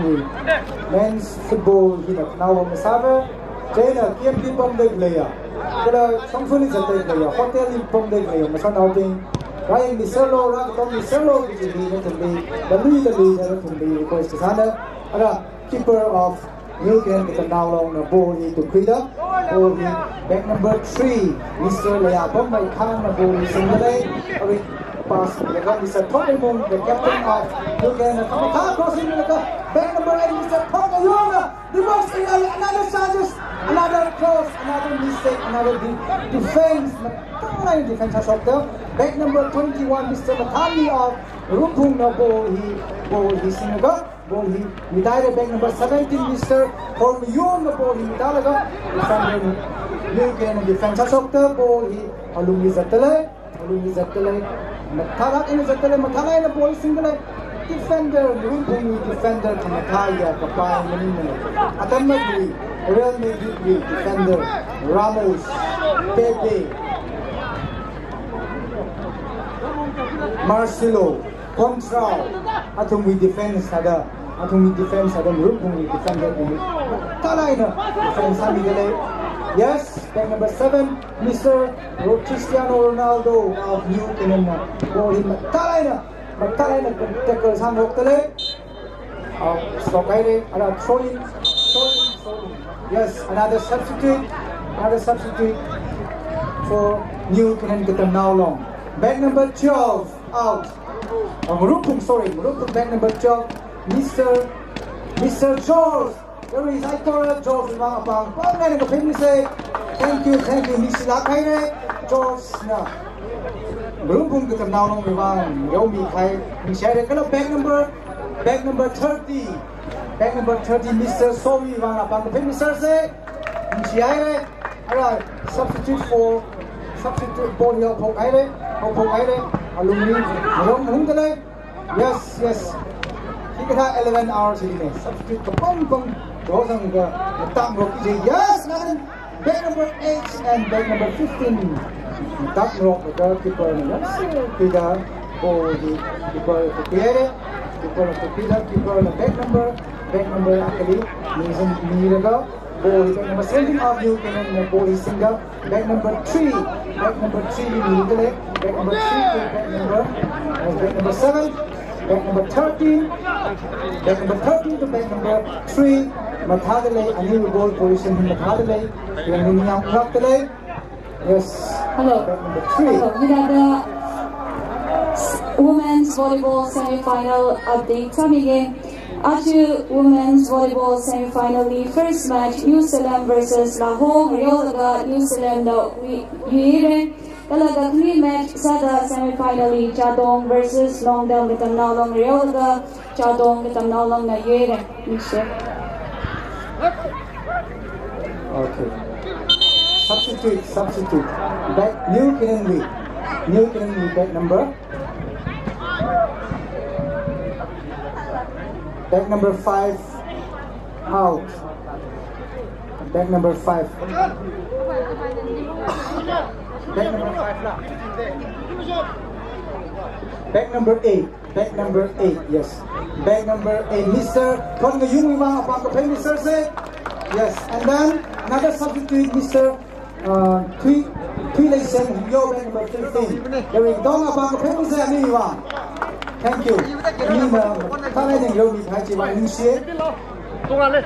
Speaker 1: men's football hinak now masava China KMP pom de player kada samfuni jate player hotel pom de player masan outing Ryan Miselo ra tom Miselo ki di na tumbi the leader tumbi request sana ada keeper of New Canaan Ketanalong na ball to Krida ball back number 3 Mr. Laya pom mai khang na ball single pass Mr. Tangkhul the captain of New Canaan crossing back number 8 Mr. Tangkhul the box another charges another cross another mistake another defense of the back number 21 Mr. Mathali of Ngarumphung na ball he sinaga ball he midai back number 17 Mr. Hormyon na ball he midalaga defender New Canaan defense of the ball he alungi zatale Matala na ball single defender Ngarumphung defender Kamataya kapai manin atamagri Real Madrid defender Ramos Pepe Marcelo Contral atumi defense ada Ngarumphung defender Matala defense habigale yes back number 7 Mr. Cristiano Ronaldo of New Canaan ball in Matala tackle sang hoktale stop aire ada throw in yes another substitute for New Canaan Ketanalong back number 12 out Ngarumphung back number 12 Mr. George there is George bang apang pang na ko pin say Thank you, Miss Lakai, George. Ngarumphung ke tam naw long bang, yo mi khai, mi share the color bag number 30. Bag number 30, Mr. Sowi bang apang ke Mr. Se, mi share. Alright, substitute ball here, Pok Aire, alumni, Ngarumphung tele. Yes. Kita 11 hours ini. Substitute ke pong, dosang ke tam roki je. Yes, man. Bag number 8 and bag number 15. Tap rock the keeper na kita di keeper na back number actually ni Naga ball back number 17 of you can na ball is single back number 3 ni dele back number 3 to back number 7 back number 13 to back number 3 mathadale ani ball position mathadale yang ni yang rakdale. Yes.
Speaker 4: Hello. Hello. We got the women's volleyball semi-final update coming in. After women's volleyball semi-final, the first match New Zealand versus Lahore, Riola, New Zealand, Uire. Talaga clean match sa semi-final Chadong versus Longdang Gitamnaw Long Riola, Chadong Gitamnaw Long na Uire.
Speaker 1: Okay. Substitute. Back New Canaan back number. Back number 5 out. Back number 5. Back number 5 lah. Back number 8. Yes. Back number 8. Mr. Kon yung mga apang kapay Mr. Se. Yes. And then another substitute Mr. Three lesson yo back number 15. There we go about the papers and me one. Thank you. Ni ma ta lai ning lo ni phai chi ba ni xie. Tong le.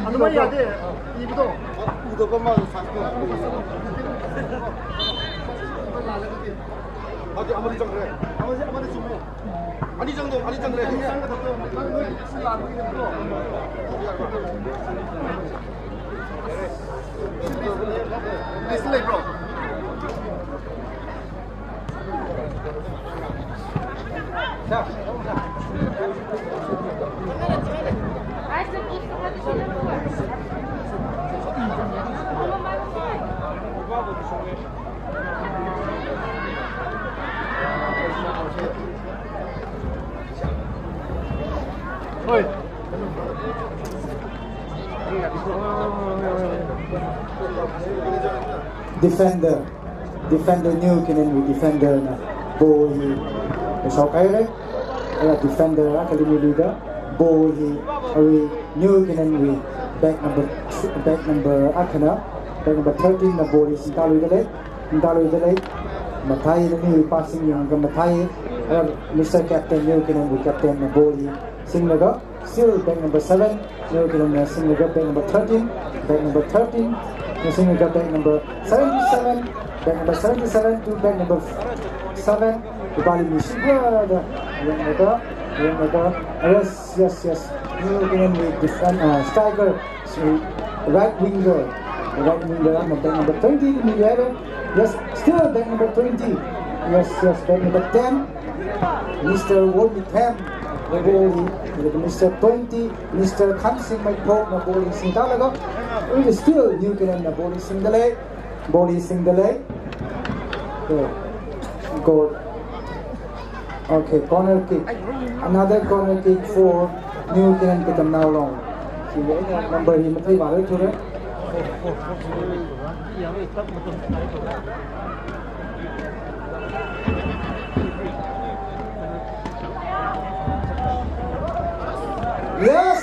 Speaker 1: Ano ma ya de? Yi bu dong. Yi do ba ma san ko. 아주 아무리 정도래. 아무리 좀 해. 아니 정도. Nice leg, bro. Defender new kinin we defender na ball hi so kaire ala defender academy leader ball hi we new kinin we back number akana back number 13 na ball is Interlude mathai ni passing yang ga mathai Mr. Captain new kinin we captain na ball hi Singnaga still back number 7 new kinin na Singnaga back number 13 Singnaga back number 77 back number 77 to back number 7 Bali Mishiga yang Naga yes new kinin we defend striker right winger back number 20 yes still back number 20 yes back number 10 Mr. Wolverhampton Mr. 20 Mr. Khansing my pro na bowling singdalaga it is still new kinin na bowling singdale goal. Okay, corner kick. Another corner kick for New Canaan Gitamnaw Long. See, number him three ball to it. Yes.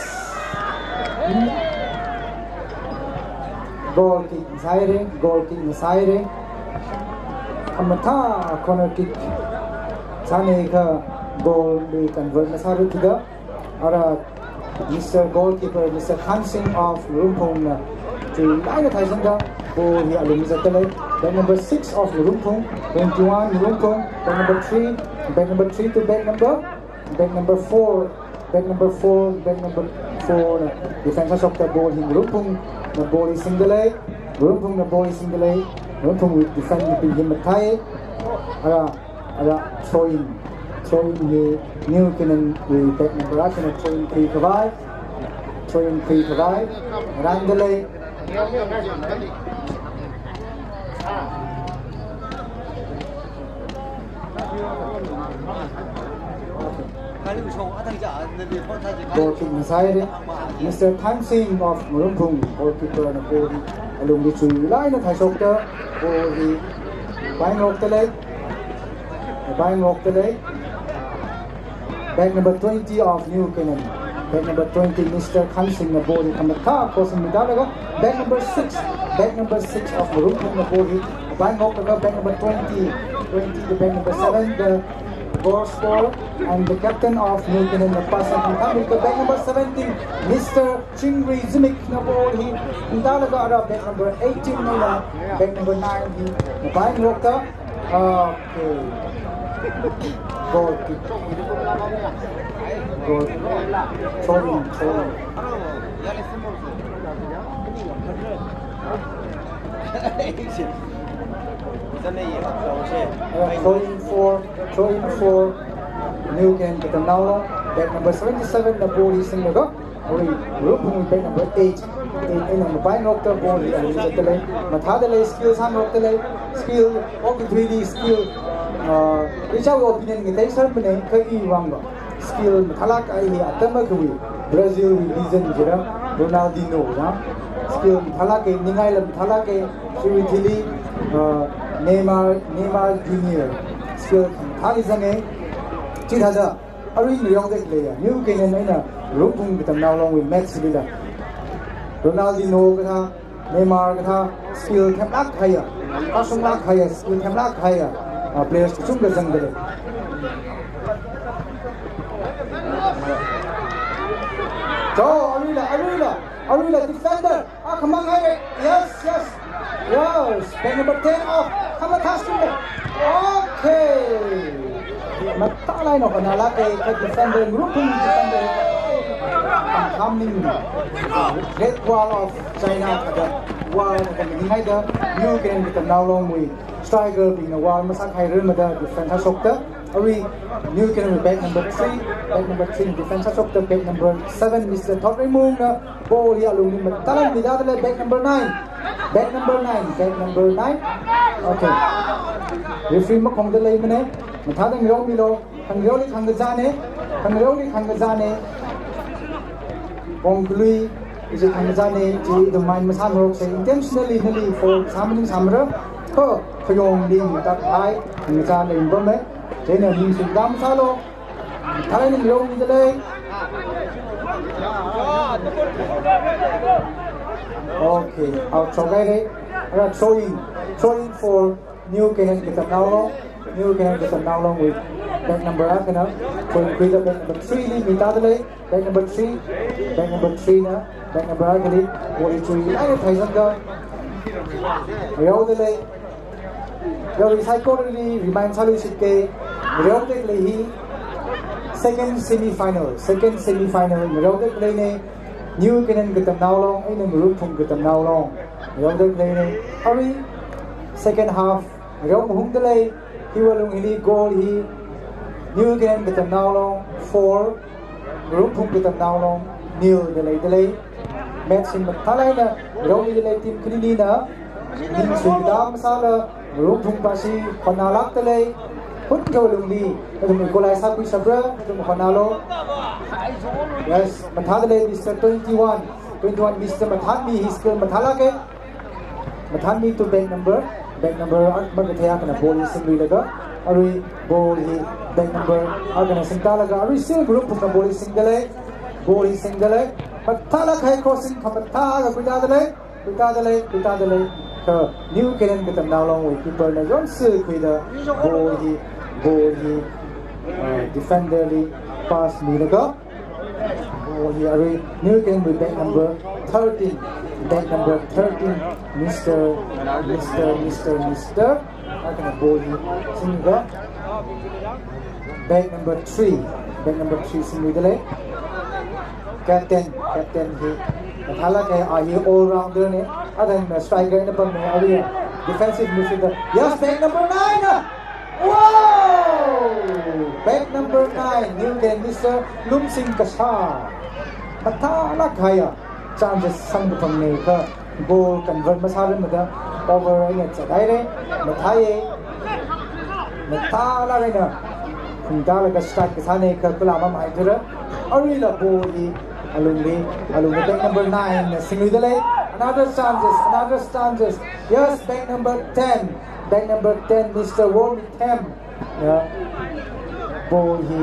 Speaker 1: Goal kick inside. Amata corner kick. Sane ka goal be convert na saru tiga. Ara Mr. Goalkeeper Mr. Khansing of Ngarumphung to line at Haizanga for the Alumizatale. Back number 6 of Ngarumphung, 21 Ngarumphung. Back number 3 to back number 4. Back number 4 defense shot the ball in Ngarumphung the ball is single Ngarumphung the ball is single Ngarumphung with defend with him Matai throwing the new cannon with back number action throwing 3 provide run delay goalkeeper inside Mr. Tangkhul of Ngarumphung goalkeeper and ball along the tree line of Thaichokta ball the buying off the leg back number 20 of New Canaan back number 20 Mr. Tangkhul the ball from the car crossing Midalaga back number 6 of Ngarumphung the ball buying off the back number 20 the back number 7 the goal scorer and the captain of New Canaan the person from Tangkhul back number 17 Mr. Chingri Zimik the ball he Midalaga back number 18 back number 9 he buying off the goal throwing for New Canaan to the now back number 77 the ball is in the go Ngarumphung back number 8 in the buying of the ball and Mathadale skills hand of the skill of the 3D skill which our opinion is that certain skill Mathalak I Atamakui Brazil region Ronaldinho skill Mathalake Ningaila Mathalake Shiritili Neymar Jr. skill Thalizane Chitaza Arin Ryongdek player New Canaan in a Ngarumphung with now long with Max Villa Ronaldinho Neymar skill Kamlak higher Kasumlak higher skill Kamlak higher players to Chunga Zangale so Arila defender come on yes back number 10 off Kamataskin okay Matalay no Kanalake defender Ngarumphung defender coming Great Wall of China wall of the New Canaan with the now long way striker being a wall Masak Hairan Mada defense Shokta Ari New Canaan with back number 3 defense Shokta back number 7 Mr. Ngarumphung ball here along with Matalan Midadale back number 9 okay referee Makong Delay Mane Matadang Romilo Kangroli Kangazane Bonglui is a Kangazane the mind Masanro say intentionally for summoning Samra Kayong Ling that high Kangazane in Burma Jena means in Damsalo Thailand Romi Delay okay out throwing for New Canaan with a now long with back number Akana throwing with back number 3 Mitadale back number 3 back number Akali ball is three I Thaizanga Ryodale Yori psychologically reminds Halushike Ryodale second semi-final Ryodale New Canaan with a now long and Ngarumphung with a now long Ryodale hurry second half Ngarumphung delay he will only goal he New Canaan with a now long 4 Ngarumphung with a now long nil delay match in Mathalayna Ngarumphung delay team Krinina Ning Suidam Sala Ngarumphung Pasi Panalak delay put go only to Nikolai Saku Sabra to Hanalo yes Mathadale Mr. 21 Mr. Mathami his skill Mathalake Mathami to back number Magathaya kana ball is singly laga Ari ball he back number Agana Sintalaga Ari still group of the ball is single Mathalak high crossing Kamataga Pitadale New Canaan with them now long with keeper na yon silk with the ball he defenderly pass laga ball he Ari New Canaan with back number 13 Mr. I can ball you single back number 3 single delay captain he thala ke he all rounder ne adan striker ne par me ari defensive midfielder yes back number 9 wow back number 9 new game Mr. Lumsing Kasha matala khaya chances sang tham ne ka goal convert masar mada over ne chadai re matala re na Kundala ka strike kasane ka kulama maidura arila boli alumni back number 9 singudale another chances yes back number 10 Mr. Wormitham yeah ball he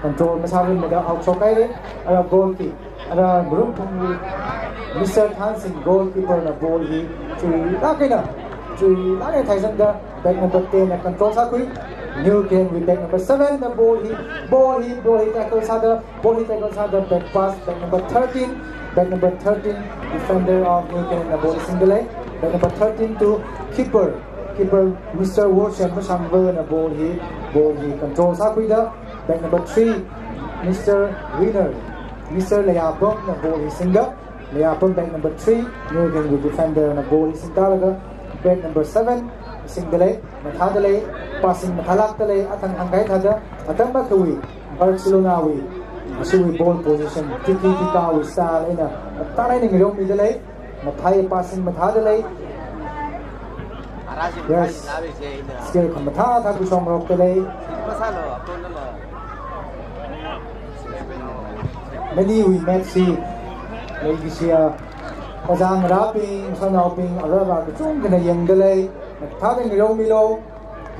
Speaker 1: control masarin meda out sokai re ara goal ki ara Ngarumphung Mr. Tangkhul goalkeeper na ball he chui lagina thaisan da back number 10 na control sa kui new game with back number 7 the ball he tackles other back pass back number 13 defender of new game the ball single back number 13 to keeper Mr. Worshan Masangver the ball he controls Akuida back number 3 Mr. Winner Mr. Layapong the ball he single Layapong back number 3 new game with defender the ball he single back number 7 single mathadale passing mathalakale atang angkai thada atamba kwi Barcelona wi asui ball position tiki wi style ina talai ning rom midale mathai passing mathadale yes skill khamatha tha ku song rok tale many we met see Malaysia Ozang Raping Sanoping Araba chung gana yengdale thading romilo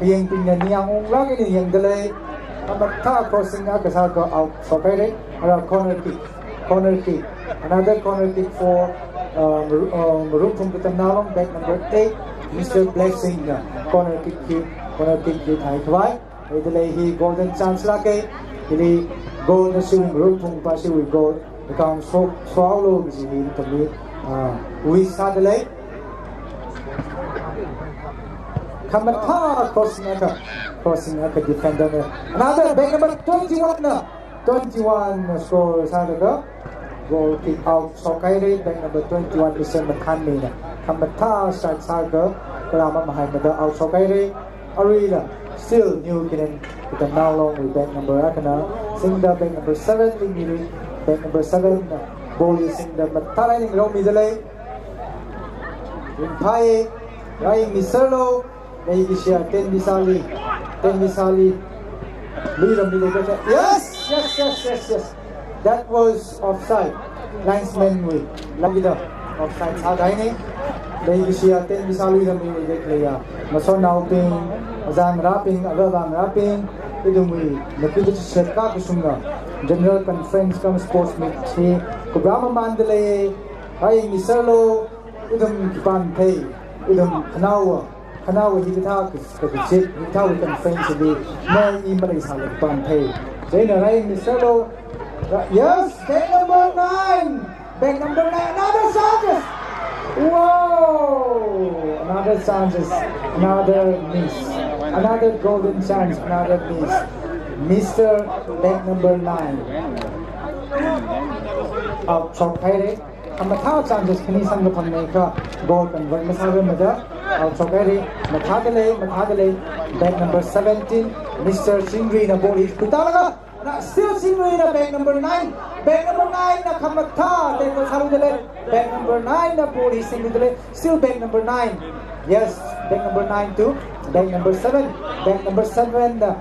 Speaker 1: yang tinggal niang lagi ni yang delay amat crossing agak go out sokai ada corner kick another corner kick for Ngarumphung kita nalong back number 8 Mr. Blessing corner kick di thai thwai delay he golden chance lagi jadi goal na siung Ngarumphung pa siung goal account swallow bisi ni tadi we start delay Kamatha crossing defender another back number 21 score Sadaga goal kick out sokai back number 21 Mr. Makhanmi Kamatha start Sadaga Kalama Mahamada out sokai Arila still new kinen kita now long with back number akana Singda back number 7 Lingiri back number 7 goal Singda Matala ning romi dale Pai Rai Misalo Malaysia 10 Misali yes that was offside linesman with lagida offside sadai ne Malaysia 10 Misali da mi dekleya maso nauping azang raping idumui nakita setka kusunga general conference kam sports meet thi kubrama mandale ai misalo idum kipan thei idum Kanawa hita chip hita we can friends be no email is hal pan pay Jane Rai Misalo yes back number 9 another chances whoa another miss another golden chance another miss Mr. back number 9 out shot pay Kamatha chances kini sang phamne ka goal convert masare mada out sokari mathadale back number 17 Mr. Singri na ball is kutalaga na still Singri na back number 9 na Kamatha teko sarudale back number 9 na ball is singudale still back number 9 yes back number 9 to back number 7 na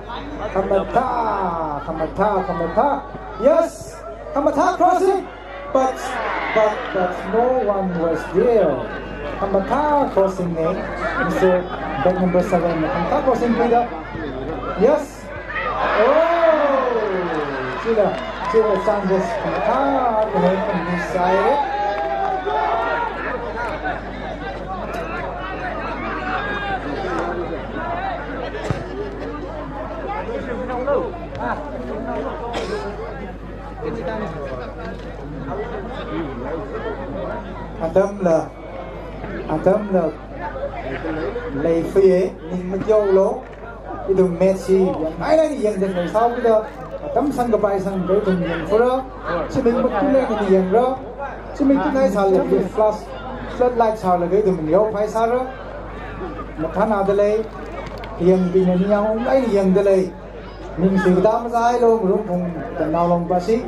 Speaker 1: Kamatha yes Kamatha crossing but no one was there Kamatha crossing name Mr. back number 7 Kamatha crossing Pida yes Sila chances Kamatha coming from this side Adam là lấy phía nhìn mất dâu lố cái đường Messi ai đây hiện giờ người sau bây giờ tấm sang cái bài sang cái thùng nhận phơi chỉ mình mất cái này thì nhận đó chỉ mình cái này sao là cái floodlight sao là cái thùng mình yếu phải sao đó mà thằng nào đây hiện bị này nhau không lấy hiện đây mình sử dụng ra luôn rồi không cần nào lòng bác sĩ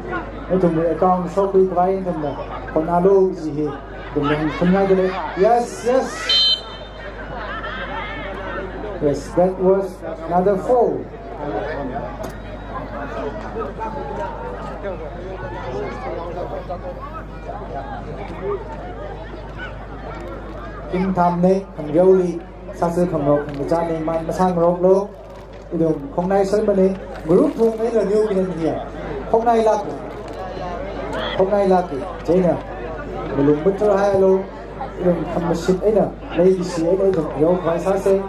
Speaker 1: cái thùng mình account số quy cái thùng này còn alo gì thì thùng mình không ngay đây yes that was another foul. Kim tham này thằng dâu đi sa sư khổng lồ thằng cha này mà sang rộp lô thì đường hôm nay sớm bên đây group thùng ấy là new cái này hôm nay là cái chế nè mình lùng bứt cho hai lô đường thằng mà shit ấy nè đây cái gì ấy đây thằng dâu phải sa sư.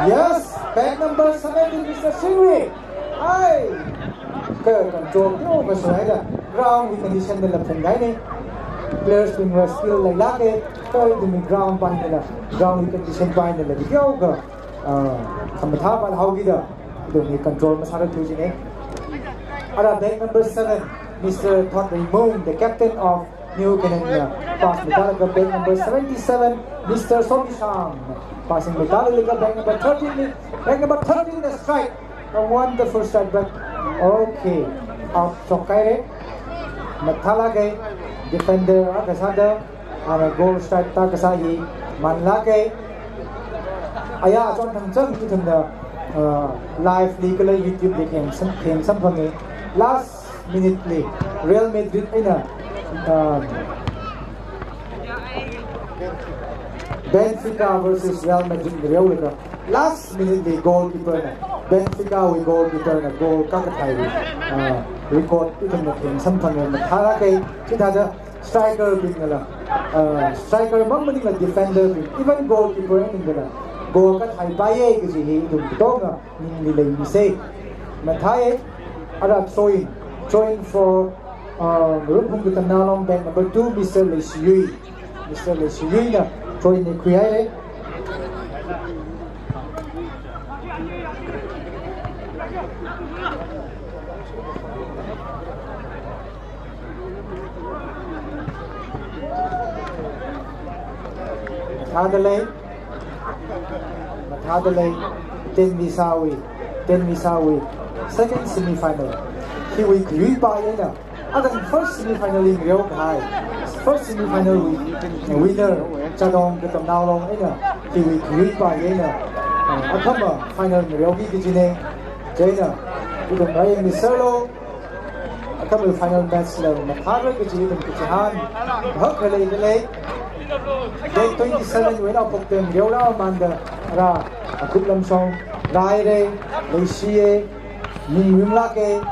Speaker 1: Yes, back number 17, Mr. Singri. Hey, cái control cái số này là ground with condition là phần gái này. Players being skill lại lá cái từ mình ground ban này là ground with condition ban này là cái kiểu cái thầm tháp ban hậu kia đó. Được cái control mà sao được thứ gì này. Ở back number 7, Mr. Ngarumphung, the captain of New Canaan, pass medal to back number 77, Mr. Sonishan. Passing medal to back number 13, the strike. A wonderful strike, but okay. Out from Kaire, Mathalage, defender Akasada, and a goal strike Takasahi, Manlake. Aya, John Tangkhul to the live legally YouTube became something. Last minute play, Real Madrid in a Benfica versus Real Madrid. Last minute the goalkeeper Benfica with goalkeeper goal Kakatai record item the thing something mà thà cái chứ thà ra striker bình là striker mong mình là defender bình even goalkeeper mình là goal Kakatai bay cái gì thì đúng tốt là mình lấy mình say mà thà ada throwing for Ngarumphung with the Nalong back number 2, Mr. Le Shui na throwing the create. Mathadale, Ten Misawi, second semi-final. He will create by first semi-final in Rio Kai. First semi-final winner, Chadong the Nalong he will create by final in Rio Gijine, Jana, with the Ryan Misero, a couple of final match level, Mathara Gijin, Kichahan, Huckle delay. Day 27 went up of them, Yola Manda, Ra, a Kuplam song, Raire, Lucie, Nimlake.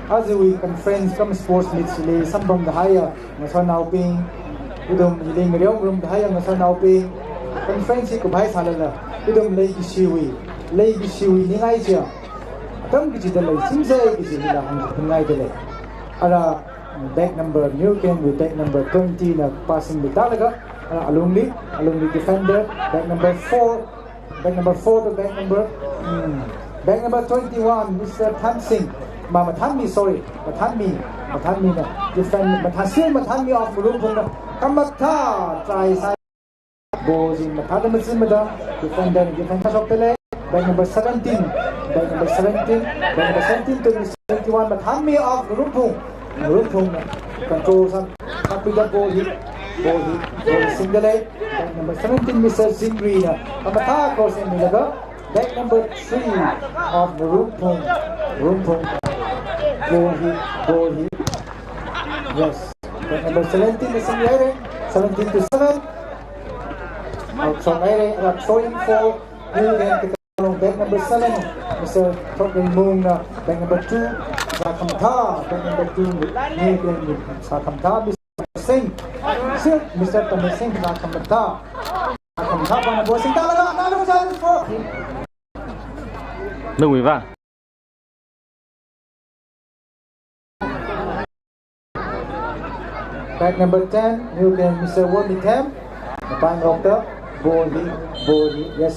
Speaker 1: As we can friends come sports meets le some from the higher masan now being idom hiling room the higher masan now being conference ko bhai salala idom lei gi shiwi ni ngai sia tam gi dal lai sim se gi la hang ngai dal ara back number new can with back number 20 na passing with talaga alumni defender back number 4 to back number 21 Mr. Thamsing mà thán mi sorry mà thán mi nè defend mà thán mi off Ngarumphung nè Kamatha try side goes in mà thán mi da defender shot tele back number 17 to 21 mà thán mi off Ngarumphung nè control some happy the goal hit single back number 17 Mr. Zingri nè Kamatha goes in laga back number 3 of Ngarumphung goal hit. Yes. Back number 17 is in the area. 17 to 7. Out from area. Throwing for new game. Back number 7. Mr. Ngarumphung. Back number 2. Sakamtha. Back number 2. New game. Sakamtha. Mr. Singh. Mr. Tamil Singh. Sakamtha. Pana bossing talaga. Another challenge for.
Speaker 5: Lưu va.
Speaker 1: Back number 10, new game, Mr. Worthington. The bang rocked up, ball hit, yes.